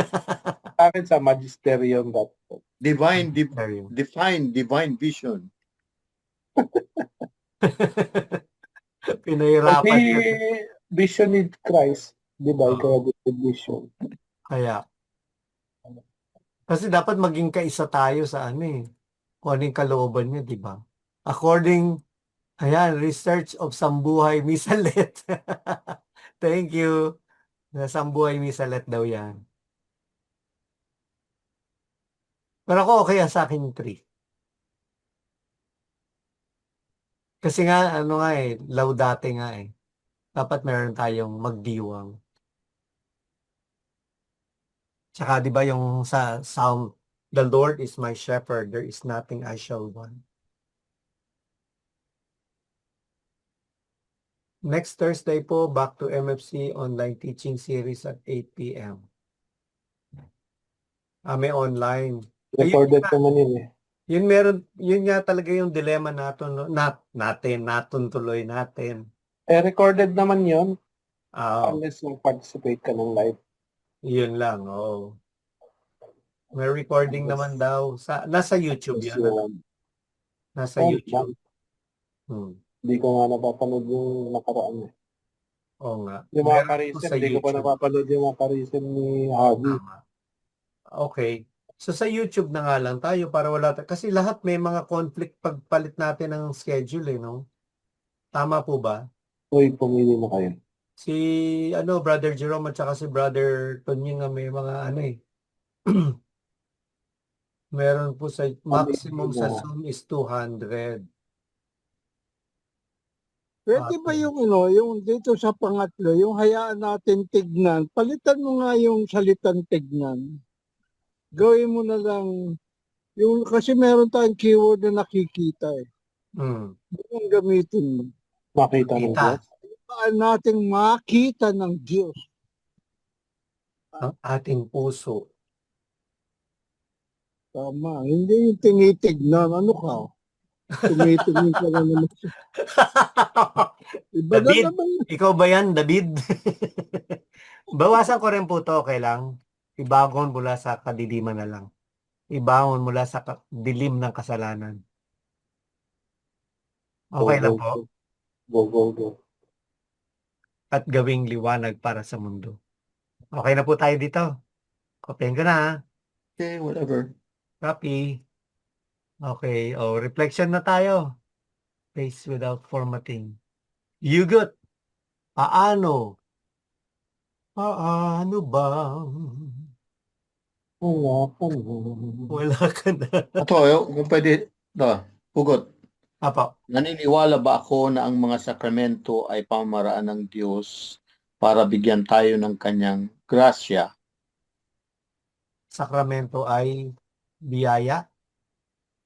Sa akin sa magisterium.com. Divine vision. Pinahirapan May yun. vision ni Christ, di ba? Oo. Kaya good vision. Kaya, kasi dapat maging kaisa tayo sa ano eh. Kung ano yung kalooban niya, di ba? According, ayan, research of Sambuhay Misalet. Thank you. Sambuhay Misalet daw yan. Pero ako okay sa akin yung 3. Kasi nga, ano nga eh, laudate nga eh. Dapat meron tayong magdiwang. Tsaka di ba yung sa Psalm, the Lord is my shepherd, there is nothing I shall want. Next Thursday po, back to MFC online teaching series at 8 p.m. May online. Recorded naman yun eh. Yun meron, yun nga talaga yung dilemma natin, no? natin tuloy natin. Recorded naman yun. Ah, Unless mag-participate ka ng live. yun lang, oh. May recording naman daw nasa YouTube Yes, yan. Ano? Nasa YouTube. Hindi ko nga napapanood yung nakaraan eh. Oo nga. Yung mga Meron po karism, sa hindi ko pa YouTube. napapanood yung mga karism ni Javi. Tama. Okay. So sa YouTube na nga lang tayo para wala kasi lahat may mga conflict pagpalit natin ng schedule eh, no? Tama po ba? Uy, pumili na kayo. Si Brother Jerome at saka si Brother Tonying nga may mga ano eh. Meron po sa maximum sa Zoom is 200. Pwede ba yung yung dito sa pangatlo, yung hayaan natin tignan, palitan mo nga yung salitang tignan. Gawin mo na lang, yung kasi meron tayong keyword na nakikita eh. Yung gamitin mo. Makita ng Kita. Diyos. Paano nating makita ng Diyos? Ang ating puso. Tama. Hindi yung tinitignan. Ano ka? Tumitingin ka na naman. Iba na David, naman. ikaw ba yan, David? Bawasan ko rin po to, okay lang? Ibangon mula sa kadiliman na lang. Ibangon mula sa dilim ng kasalanan. Okay lang po? Go. At gawing liwanag para sa mundo. Okay na po tayo dito. Kopyahin ko na ha. Okay, whatever. Copy. Okay. Reflection na tayo. Face without formatting. Yugot. Paano ba? Wala ka na. Ito, kung pwede, hugot. Apo. Naniniwala ba ako na ang mga sakramento ay pamamaraan ng Diyos para bigyan tayo ng kanyang grasya? Sakramento ay biyaya.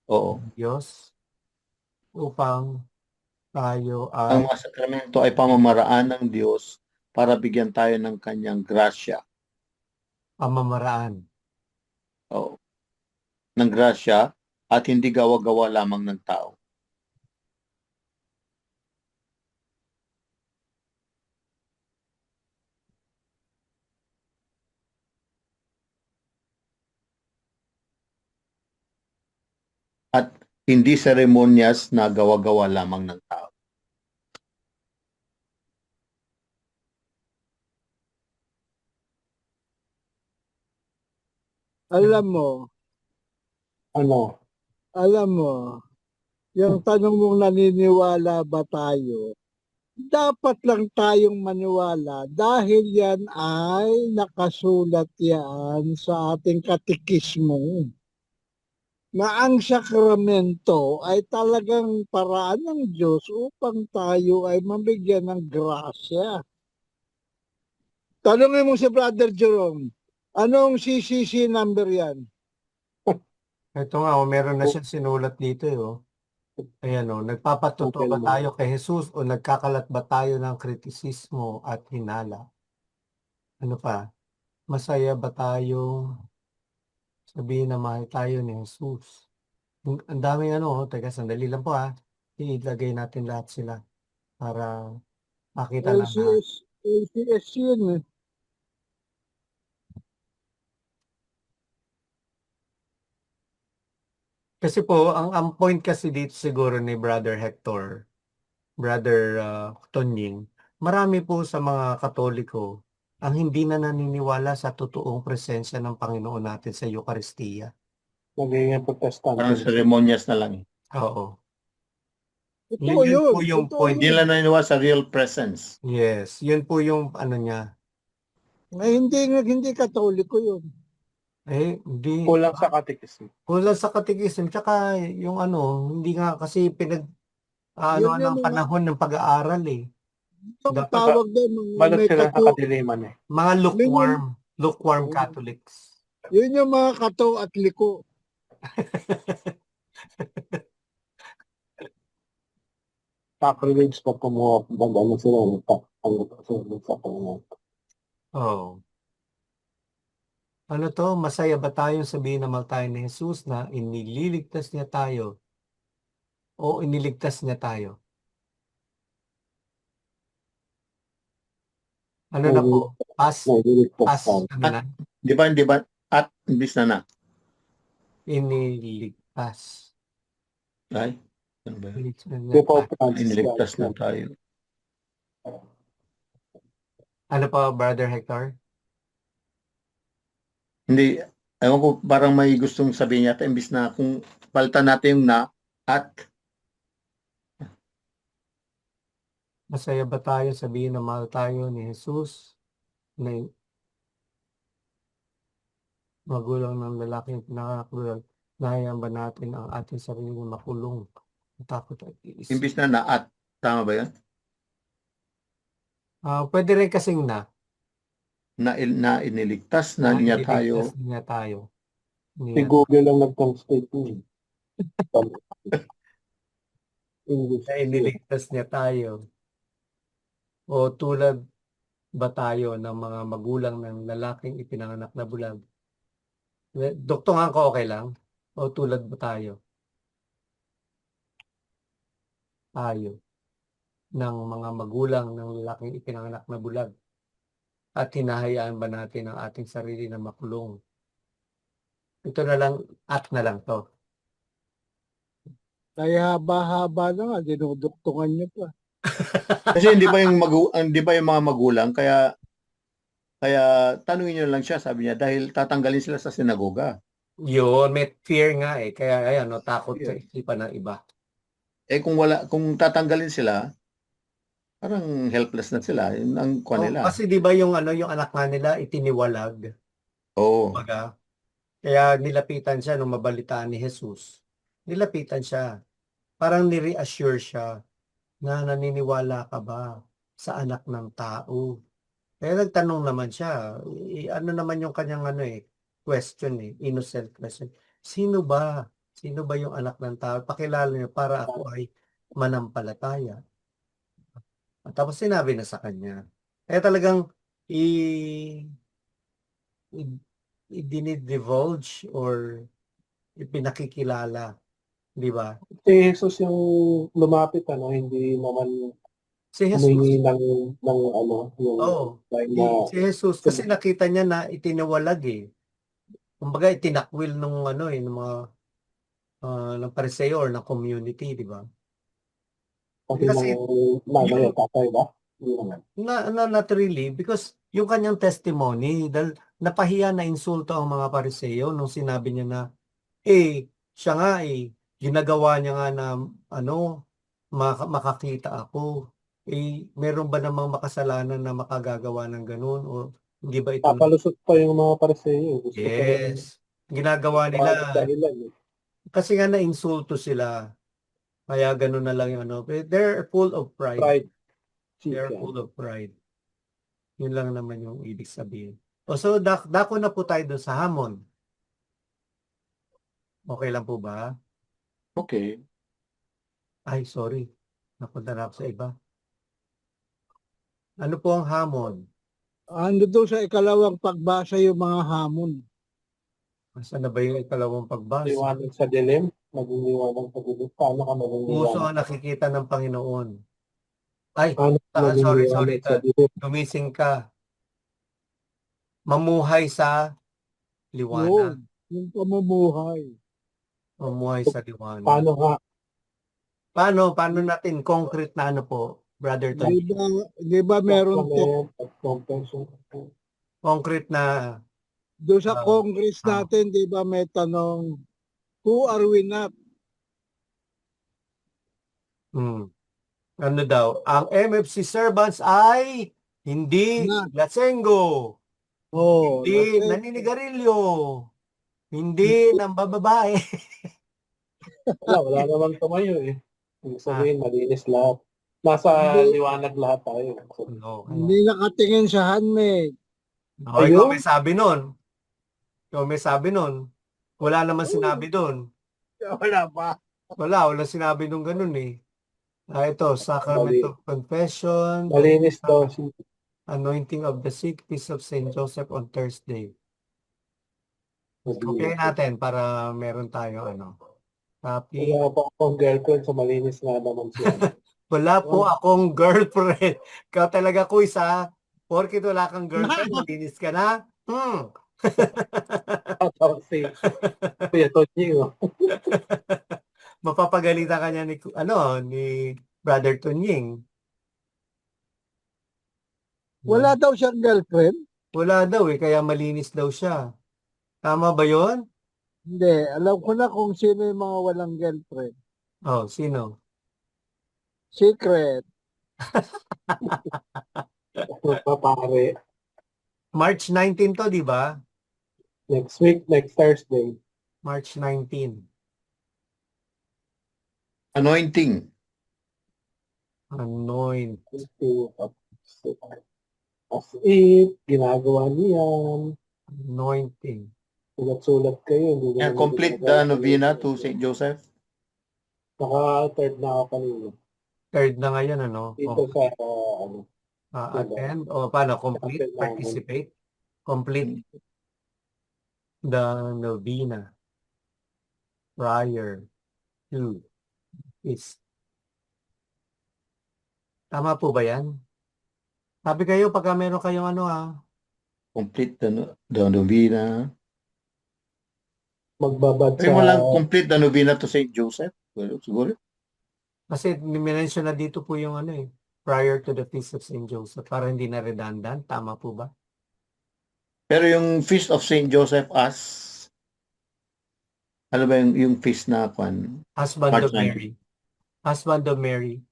Oo. Diyos. Upang tayo Ang ay mga sakramento ay pamamaraan ng Diyos para bigyan tayo ng kanyang grasya. pamamaraan. Oo. Ng grasya at hindi gawa-gawa lamang ng tao. At hindi seremonyas na gawa-gawa lamang ng tao. Alam mo, Ano? yung tanong mong naniniwala ba tayo, dapat lang tayong maniwala dahil yan ay nakasulat yan sa ating katikismo. Na ang sakramento ay talagang paraan ng Diyos upang tayo ay mabigyan ng grasya. Tanungin mo si Brother Jerome, anong CCC number yan? Ito nga, meron na siya sinulat dito. Ayan nagpapatotoo ba tayo kay Jesus o nagkakalat ba tayo ng kritisismo at hinala? Ano pa? Masaya ba tayo sabihin na mahal tayo ni Jesus? Ang daming teka sandali lang po ha. Ilagay natin lahat sila para makita lang na. LCS yun eh. Kasi po, ang point kasi dito siguro ni Brother Hector, Brother Tonying, marami po sa mga Katoliko ang hindi na naniniwala sa totoong presensya ng Panginoon natin sa Eucharistia. Nagiging protestante. Parang seremonyas na lang. Oo. Totoo Yun yun. po yung Totoo point. Hindi yun. lang naniniwala sa real presence. Yes, yun po yung ano niya. Hindi Katoliko yun. Hindi. Kulang sa catechism. Kulang sa katekism. Tsaka yung ano, hindi nga kasi Yun ano yung ng mga, panahon ng pag-aaral eh. yung Dapat tawag doon, Balot may sila sa kato. kadiliman eh. mga Yun lukewarm Catholics. Yun yung mga kato at liko. Sacrilege pag kumuha. Ano sila. Ang sa Panginoon. Oh. Ano to? Masaya ba tayong sabihin na mahal tayo ni Jesus na iniligtas niya tayo o iniligtas niya tayo? Ano na po? Nililigtas tayo. Ano na? Di ba? At imbis na. Iniligtas. Ay, ano ba yun? Iniligtas niya Before tayo. Francis. Iniligtas na tayo. Ano pa, Brother Hector? Hindi, ewan ko, parang may gustong sabihin yata, imbis na kung palitan natin yung na at Masaya ba tayo sabihin na mahal tayo ni Jesus na magulang ng lalaking pinakakulang? Nahayaan ba natin ang ating sarili na makulong? Takot at iisip. imbis na at. Tama ba yun? Pwede rin kasing na Na iniligtas na niya tayo. iniligtas niya tayo. Si Google lang nag-translate yun. English. Na iniligtas niya tayo. O tulad ba tayo ng mga magulang ng lalaking ipinanganak na bulag? Doktongan ko okay lang? O tulad ba tayo? Tayo ng mga magulang ng lalaking ipinanganak na bulag? At hinahayaan ba natin ang ating sarili na makulong? Ito na lang, at na lang to. Kaya haba-haba na nga, dinuduktungan niyo pa. Kasi hindi ba yung mga magulang kaya tanungin niyo lang siya, sabi niya, dahil tatanggalin sila sa sinagoga. Yun, may fear nga eh. Kaya ayan, no, takot sa isipan ng iba. Kung tatanggalin sila, parang helpless na sila. Yun ang kanila. Kasi di ba yung anak nga nila itiniwalag. Oo. Baga, kaya nilapitan siya nung mabalitaan ni Jesus. Nilapitan siya. Parang ni-reassure siya na naniniwala ka ba sa anak ng tao? Kaya nagtanong naman siya. Ano naman yung kanyang question innocent question. Sino ba? Sino ba yung anak ng tao? Pakilala niyo para ako ay manampalataya. At tapos sinabi na sa kanya. Kaya talagang dinidivulge or ipinakikilala. Di ba? Si Jesus yung lumapit, hindi naman Si Jesus. humingi ng yung Si Jesus. Kasi nakita niya na itinawalag eh. Kumbaga itinakwil ng ng mga ng pariseo or ng community, di ba? kasi ng tatay ba? Not really, because yung kanyang testimony, dahil napahiya na insulto ang mga pariseo nung sinabi niya na, siya nga ginagawa niya nga na, makakita ako. Meron ba namang makasalanan na makagagawa ng ganun? O hindi ba ito? Papalusot pa yung mga pariseo. Yes. Ginagawa nila. Kasi nga na-insulto sila. Kaya ganun na lang yung they're full of pride. They're full of pride. Yun lang naman yung ibig sabihin. So, dako na po tayo doon sa hamon. Okay lang po ba? Okay. Ay, sorry. Napunta na ako sa iba. Ano po ang hamon? Ando doon sa ikalawang pagbasa yung mga hamon. Saan na ba yung ikalawang pagbasa? Liwanag sa dilim. Naging liwanag sa dilim. Paano ka maging Puso liwanag? ang nakikita ng Panginoon. Ay, Paano sorry, maniniwala sa Diyos? gumising ka. Mamuhay sa liwanag. Yung pamumuhay. Mamuhay sa liwanag. Paano nga? Paano natin concrete na ano po, Brother Tony? Di ba meron to Sacrament at compassion. Concrete na, doon sa Ah, Congress natin, di ba may tanong, who are we not? ano daw, ang MFC servants ay hindi Na. lasenggo, Oh, hindi naninigarilyo, hindi nambababae. Wala namang tumayo eh. Ibig sabihin, malinis lahat. Nasa Hindi. liwanag lahat tayo. No. Hindi nakatingin sa handmaid. O, ikaw may sabi nun. Wala naman sinabi doon. Wala pa. Wala sinabi nung ganun eh. Ito, Sacrament of Confession, Malinis daw. Anointing of the Sick, Feast of St. Joseph on Thursday. Okay natin para meron tayo copy. Wala pa akong girlfriend, so malinis nga naman siya. Wala po akong girlfriend. Ikaw talaga, Kuis, ha? Porkit wala kang girlfriend, malinis ka na? Tapos si Kuya Tony, Mapapagalitan ka niya ni Brother Tunying. Wala daw siyang girlfriend? Wala daw kaya malinis daw siya. Tama ba yon? Hindi. Alam ko na kung sino yung mga walang girlfriend. Oh, sino? Secret. Papare. March 19 to, di ba? Next week, next Thursday. March 19. Anointing. Anoint. As if, ginagawa niyan. Anointing. Sulat-sulat kayo. Hindi And naman complete the novena to St. Joseph. Naka-third na ako kanina. Third na ngayon, Dito sa, attend o paano? Complete? Participate? Complete the novena prior to feast. Tama po ba yan? Sabi kayo pagka meron kayong Complete the novena. magbabad Sabi mo lang, sa, complete the novena to St. Joseph. Well, siguro. kasi minention na dito po yung prior to the Feast of St. Joseph para hindi na redundant. Tama po ba? Pero yung Feast of St. Joseph ano ba yung feast na kwan? Husband March of Mary. Husband of Mary.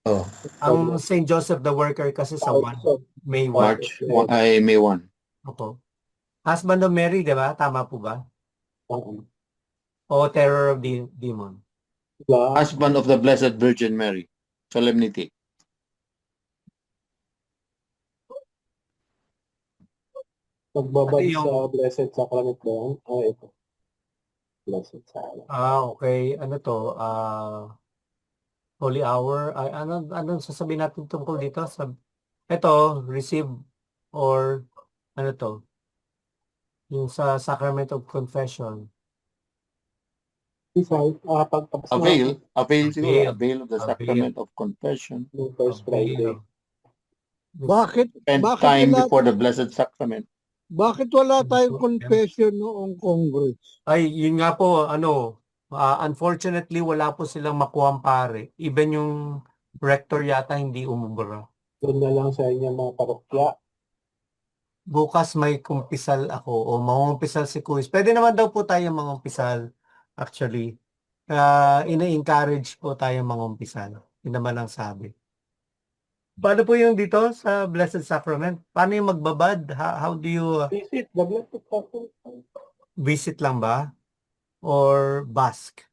Oh, Ang St. Joseph the Worker kasi sa 1, May 1. March 1, ay May 1. Opo. Husband of Mary, di ba? Tama po ba? Oo. O Terror of the Demon. Husband of the Blessed Virgin Mary. Solemnity. Magbabad Pati yung- sa Blessed Sacrament ba yan? Ito. Blessed Sacrament. Okay. Ano to? Holy Hour. Ay, anong sasabihin natin tungkol dito? Ito, receive or ano to? Yung sa Sacrament of Confession. Isa, pagtapos Avail siguro. Avail. Avail of the Avail. Sacrament of Confession. ng first Friday. Bakit? Spend Bakit time wala- before the Blessed Sacrament. Bakit wala tayong confession noong Congress? Ay, yun nga po, unfortunately, wala po silang makuhang pare. Even yung rector yata hindi umubra. Doon na lang sa inyo mga parokya. Bukas may kumpisal ako o mangumpisal si Kuis. Pwede naman daw po tayo mangumpisal, actually. Ina-encourage po tayo mangumpisal. Yun naman ang sabi. Paano po yung dito sa Blessed Sacrament? Paano yung magbabad? How do you Visit the Blessed Sacrament. visit lang ba? Or bask?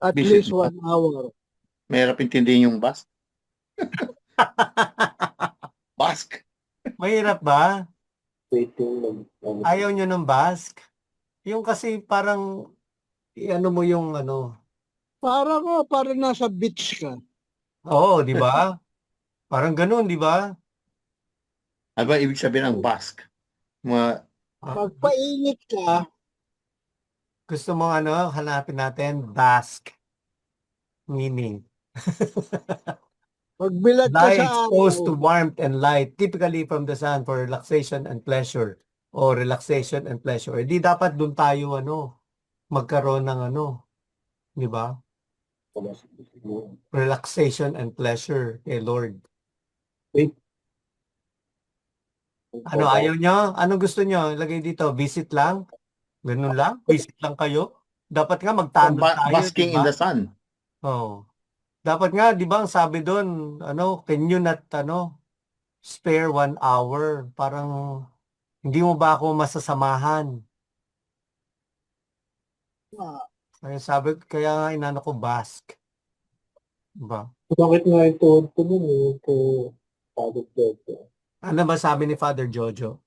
At Visit least ba? 1 hour. Mahirap intindihin yung bask. Bask. Mahirap ba? Waiting lang. Ayaw nyo ng bask? Yung kasi parang, ano mo yung Parang nasa beach ka. oo, di ba? Parang ganun, di ba? Ano ba ibig sabihin ng bask? Magpainit ka, Gusto mo hanapin natin, bask. meaning. Magbilad ka Lie sa exposed to araw. warmth and light, typically from the sun for relaxation and pleasure. O relaxation and pleasure. Di dapat doon tayo magkaroon ng di ba? Wala sa Pilipinas. Relaxation and pleasure kay Lord. Wait. Ano, ayaw nyo? Anong gusto nyo? Lagay dito, visit lang? Ganun lang? Visit lang kayo? Dapat nga magtanod tayo, di Basking in ba? the sun. Oh. Dapat nga, di ba, ang sabi doon, can you not, spare 1 hour? Parang, hindi mo ba ako masasamahan? Ah, Kaya sabi, kaya nga inano ko, bask. Diba? Bakit nga ito nun ito Father Jojo? Ano ba sabi ni Father Jojo?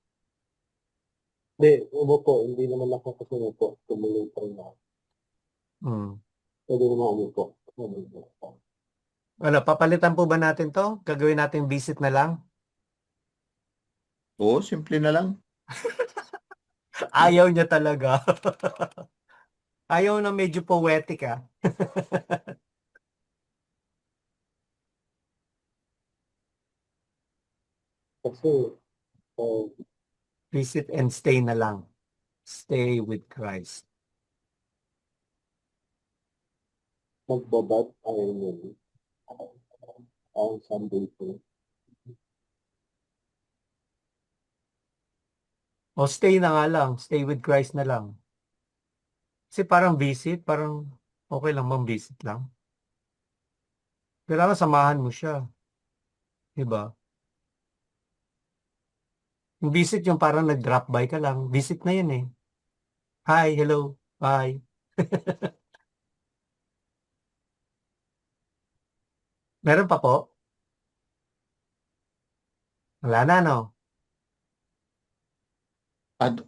Hindi, umupo. Hindi naman ako kasi umupo. Tumuloy pa rin ako. Hmm. Pwede naman umupo. Umupo. Ano, papalitan po ba natin to? Gagawin natin visit na lang? Oo, simple na lang. Ayaw niya talaga. Ayaw na medyo poetic Kasi, uh, Visit and stay na lang. Stay with Christ. magbabad ay yun. Ang Sunday po. O stay na nga lang. Stay with Christ na lang. Kasi parang visit, parang okay lang bang visit lang. Kailangan samahan mo siya. Diba? Yung visit yung parang nag-drop by ka lang. Visit na yun eh. Hi, hello, bye. Meron pa po? Wala na, no?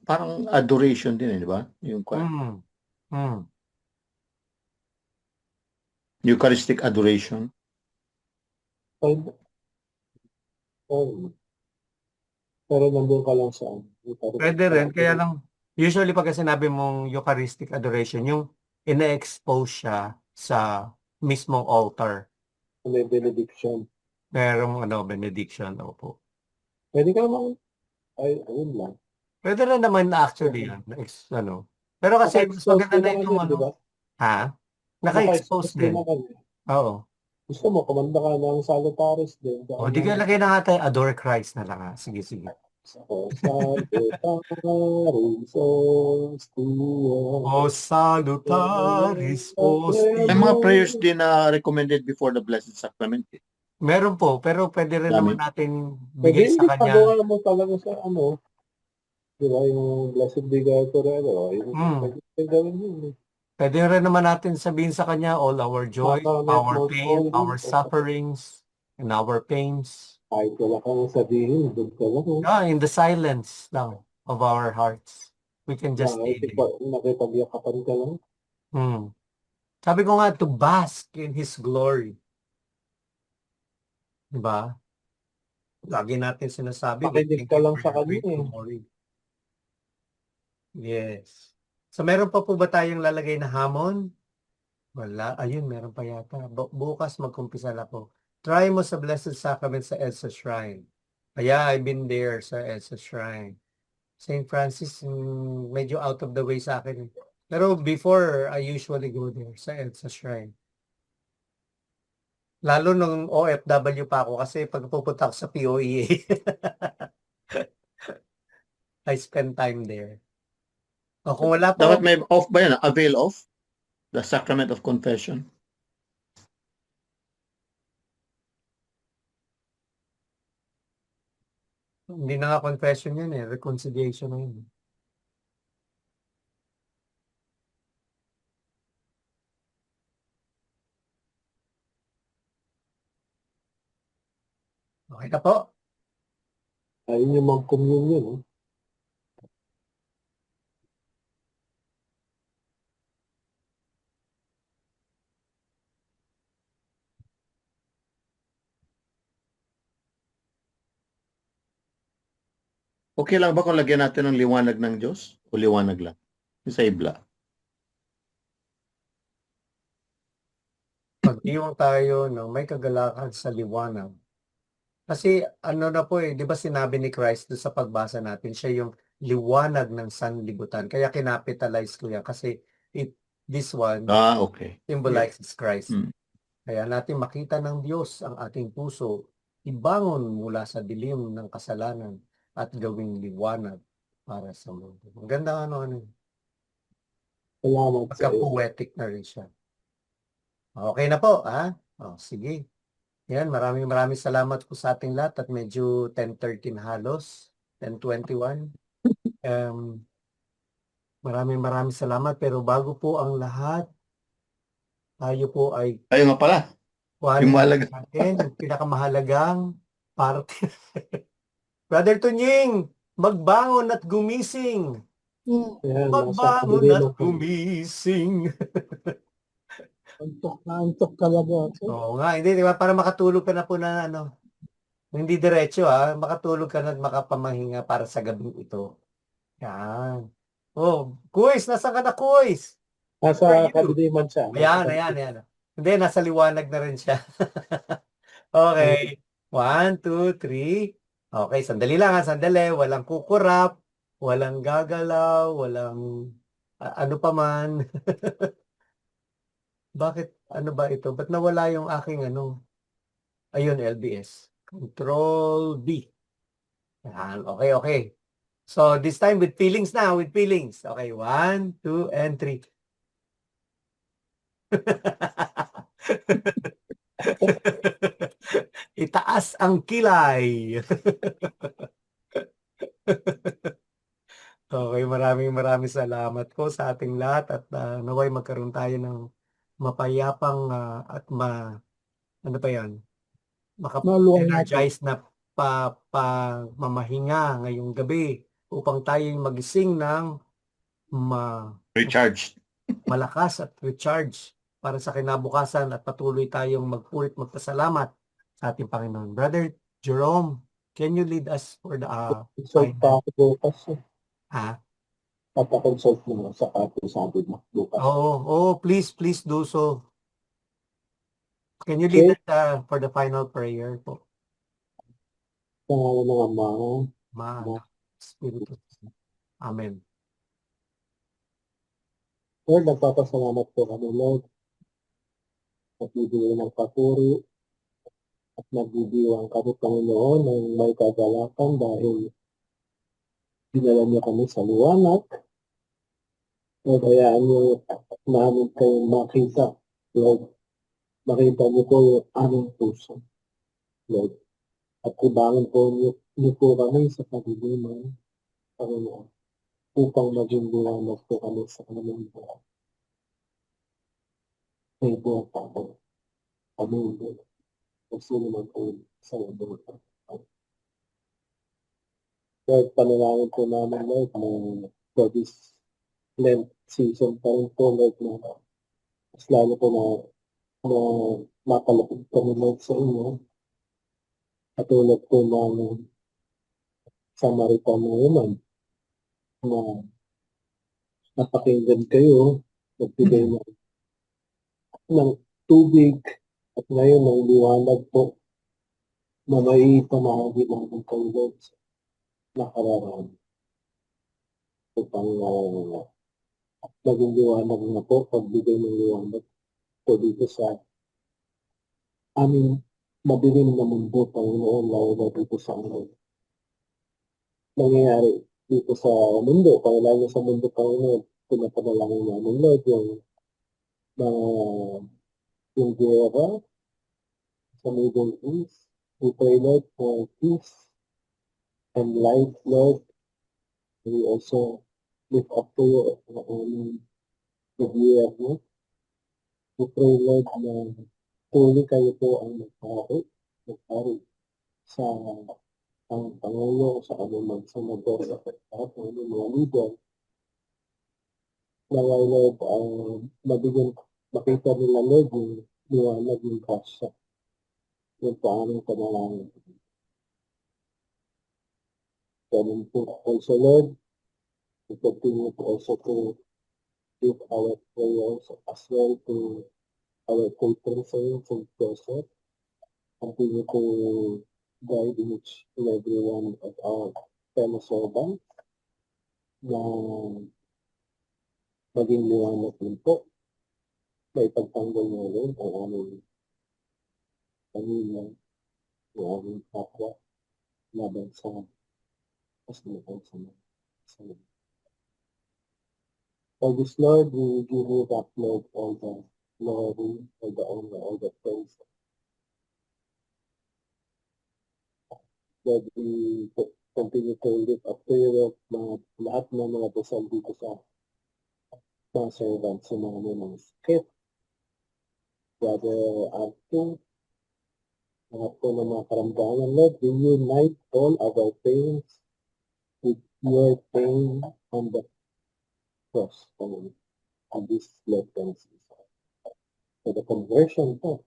Parang adoration din, di ba? Yung Hmm. Hmm. Eucharistic adoration. Ay, pero nandun ka lang sa Pwede rin, kaya lang, usually pag sinabi mong Eucharistic adoration, yung ina-expose siya sa mismong altar. may benediction. Merong benediction, opo. Pwede ka naman, ayun lang. Pwede rin naman actually yan. Pero kasi mas Naka-expose maganda din na naman itong yun, di ba? ha? Naka-expose Naka-expose din din. naman. Oo. Gusto mo, kumanda ka ng salutaris din. O, di ka lagay na nga tayo, adore Christ na lang ha. Sige, sige. Salutaris ostia. O salutaris May mga ostio. prayers din na recommended before the Blessed Sacrament. Meron po, pero pwede rin Dami. naman natin Pwede bigay sa hindi kanya. pagawa mo talaga sa di ba, yung Blessed Vigator, yung pwede gawin yun. Pwede rin naman natin sabihin sa kanya all our joy, Sacrament our most pain, holy. our sufferings, and our pains. Kahit wala kang sabihin, doon ka lang. In the silence lang of our hearts. We can just stay there. Nakipagyakapan ka lang. Sabi ko nga, to bask in His glory. Diba? Lagi natin sinasabi, we Pakinig thank ka you lang for sa your kanya great glory. Yes. So meron pa po ba tayong lalagay na hamon? Wala. Ayun, meron pa yata. Bukas magkumpisal ako. Try mo sa Blessed Sacrament sa EDSA Shrine. I've been there sa EDSA Shrine. St. Francis, medyo out of the way sa akin. Pero before, I usually go there sa EDSA Shrine. Lalo nung OFW pa ako kasi pag pupunta ako sa POEA, I spend time there. O kung wala po, Dapat may off ba yan? Avail of the Sacrament of Confession. hindi na nga confession yan reconciliation na yun. Okay na po. Ayun yung mga communion. Okay lang ba kung lagyan natin ng liwanag ng Diyos? O liwanag lang? Yung sa ibla. Pag Iwan tayo ng may kagalakan sa liwanag. Kasi ano na po eh, di ba sinabi ni Christ doon sa pagbasa natin, siya yung liwanag ng sanlibutan. Kaya kinapitalize ko yan kasi this one Okay. symbolizes Christ. Mm. Kaya natin makita ng Diyos ang ating puso, ibangon mula sa dilim ng kasalanan at gawing liwanag para sa mundo. Ang ganda ano. Salamat sa iyo. Pagka-poetic na rin siya. Okay na po, ha? Sige. Yan, maraming salamat po sa ating lahat at medyo 10:13 halos, 10:21. Maraming salamat pero bago po ang lahat, tayo po ay Tayo nga pala. kuhanin Yung mahalaga. natin yung pinakamahalagang parte. Brother Tunying, magbangon at gumising. Ayan, nasa Magbangon kabili at mo kami. gumising. Antok talaga ako. Oo nga, hindi, di ba? Para makatulog ka na po na ano, hindi diretso makatulog ka na at makapamahinga para sa gabing ito. Yan. Kuis, nasaan ka na, Kuis? Nasa Where are you? kadiliman siya. Ayan. Hindi, nasa liwanag na rin siya. Okay. 1, 2, 3. Okay, sandali lang sandali. Walang kukurap, walang gagalaw, walang ano pa man. Bakit, ano ba ito? Ba't nawala yung aking ano? Ayun, LBS. Control B. Yan, okay. So, this time with feelings na, with feelings. Okay, 1, 2, and 3. Itaas ang kilay. Okay, maraming salamat po sa ating lahat at naway magkaroon tayo ng mapayapang at ano pa yan? Maka-energize na mamahinga ngayong gabi upang tayo magising ng Recharged. malakas at recharge para sa kinabukasan at patuloy tayong magpasalamat sa ating Panginoon. Brother Jerome, can you lead us for the Consult pa ako bukas. Papakonsult mo sa ating sabi mo bukas. Please do so. Can you lead us for the final prayer po? Sa mga Anak, Espiritu. Amen. Lord, nagpapasalamat po kami, Lord. Nagbibigay ng papuri at nagbibiwang kami, Panginoon, ng may kagalakan dahil dinala niyo kami sa liwanag. Lord, hayaan niyo namin kayong makita, Lord. Makita niyo po yung aming puso, Lord. At ibangon po niyo po kami sa kadiliman, Panginoon, upang maging liwanag po kami sa aming buhay. May buhay pa ako. Aming buhay. Kung sino man po sa buhay. Lord, panalangin po namin, Lord, for this Lent season pa rin po, Lord, na mas lalo po na mapalapit kami, Lord, sa inyo. Katulad po ng Samaritan woman na napakinggan kayo, nagbigay ng tubig at ngayon ng liwanag po na may pamahagi namin kayo, Lord, sa nakararaan. Upang maging liwanag na po, pagbigay ng liwanag po dito sa aming madilim na mundo, Panginoon, lalo na dito sa nangyayari dito sa mundo, lalo sa mundo, Panginoon, pinapanalangin namin, Lord, yung gera sa Middle East. We pray, Lord, for peace and light, Lord. We also lift up to you the year, no? We pray, Lord, na tuloy kayo po ang magpari sa ang Pangulo, sa anumang senador, sa lahat ng mga leader. Naway, Lord, makita nila, Lord, yung liwanag ng kasya. Yung paanong panalangin. Ganun po also, Lord, we continue to also to give our prayers as well to our patron saint, Saint Joseph, continue to guide each and every one of our fellow servants na maging liwanag din po na ipagtanggol natin ang aming pamilya, ang aming kapwa, laban sa kasalanan sa mga. For this, Lord, we give you that, Lord, all the glory, all the honor, all the praise. Lord, we continue to lift up prayer lahat ng mga dasal dito sa mga servants namin ng skip, Brother Arthur, lahat po ng mga karamdaman. Lord, we unite all our pains with your pain on the cross on this lesson. So the conversion of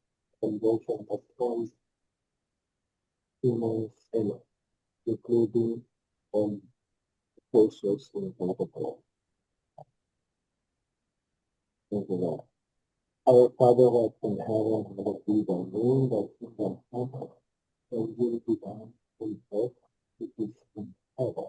all humans and including all persons in the world. Thank you, Lord. Our Father who art in heaven, hallowed be thy name, thy kingdom come, thy will be done on earth as it is in heaven.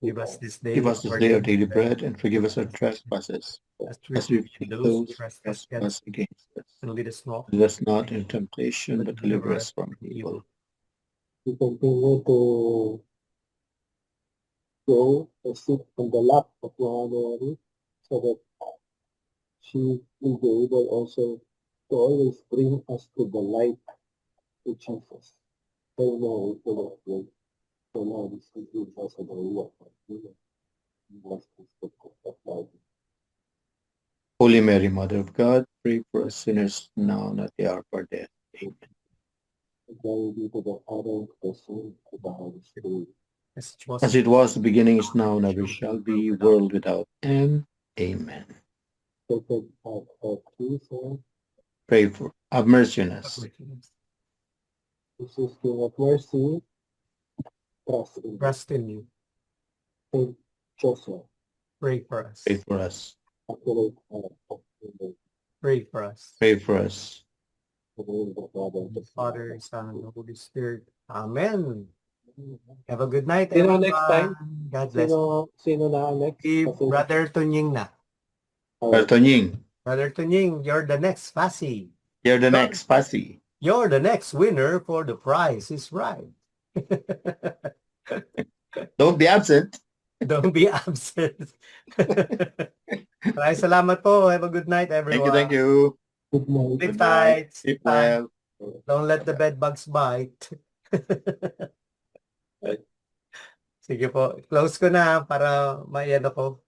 Give us this day Give us this day our daily bread, and forgive us our trespasses, as as we we forgive those those who who trespass trespass against us. and lead us not Lead us not into temptation, but deliver us from evil. We continue to go and sit on the lap of Mother Mary so that she will be able also to always bring us to the light to Jesus. Hail Mary, full of grace, the Lord is with you, blessed are you among women, and blessed is the fruit of thy womb. Holy Mary, Mother of God, pray for us sinners now and at the hour of our death. Amen. Glory be to the Father, and to the Son, and to the Holy Spirit. As it was, the beginning is now, and ever shall be, world without end. Amen. Sacred Heart of Jesus, Pray for, have mercy on us. Jesus, King of mercy, trust in Trust in you. Saint Joseph, Pray for us. Pray for us. accurate heart of the Pray for us. Pray for us. name of the Father, and the Father, Son, and the Holy Spirit. Amen. Son. Have a good night, Sino everyone. next time? God bless. Sino na next? Si Kasi- Brother Tunying na. Brother Tonying, Brother Tunying, you're the next Fasi. you're the next Pasi. You're the next winner for the prize is right. Don't be absent. Don't be absent. Maraming salamat po. Have a good night, everyone. Thank you. Good night. Sleep tight. Sleep well. Don't let the bed bugs bite. Sige po. Close ko na para may ano ko.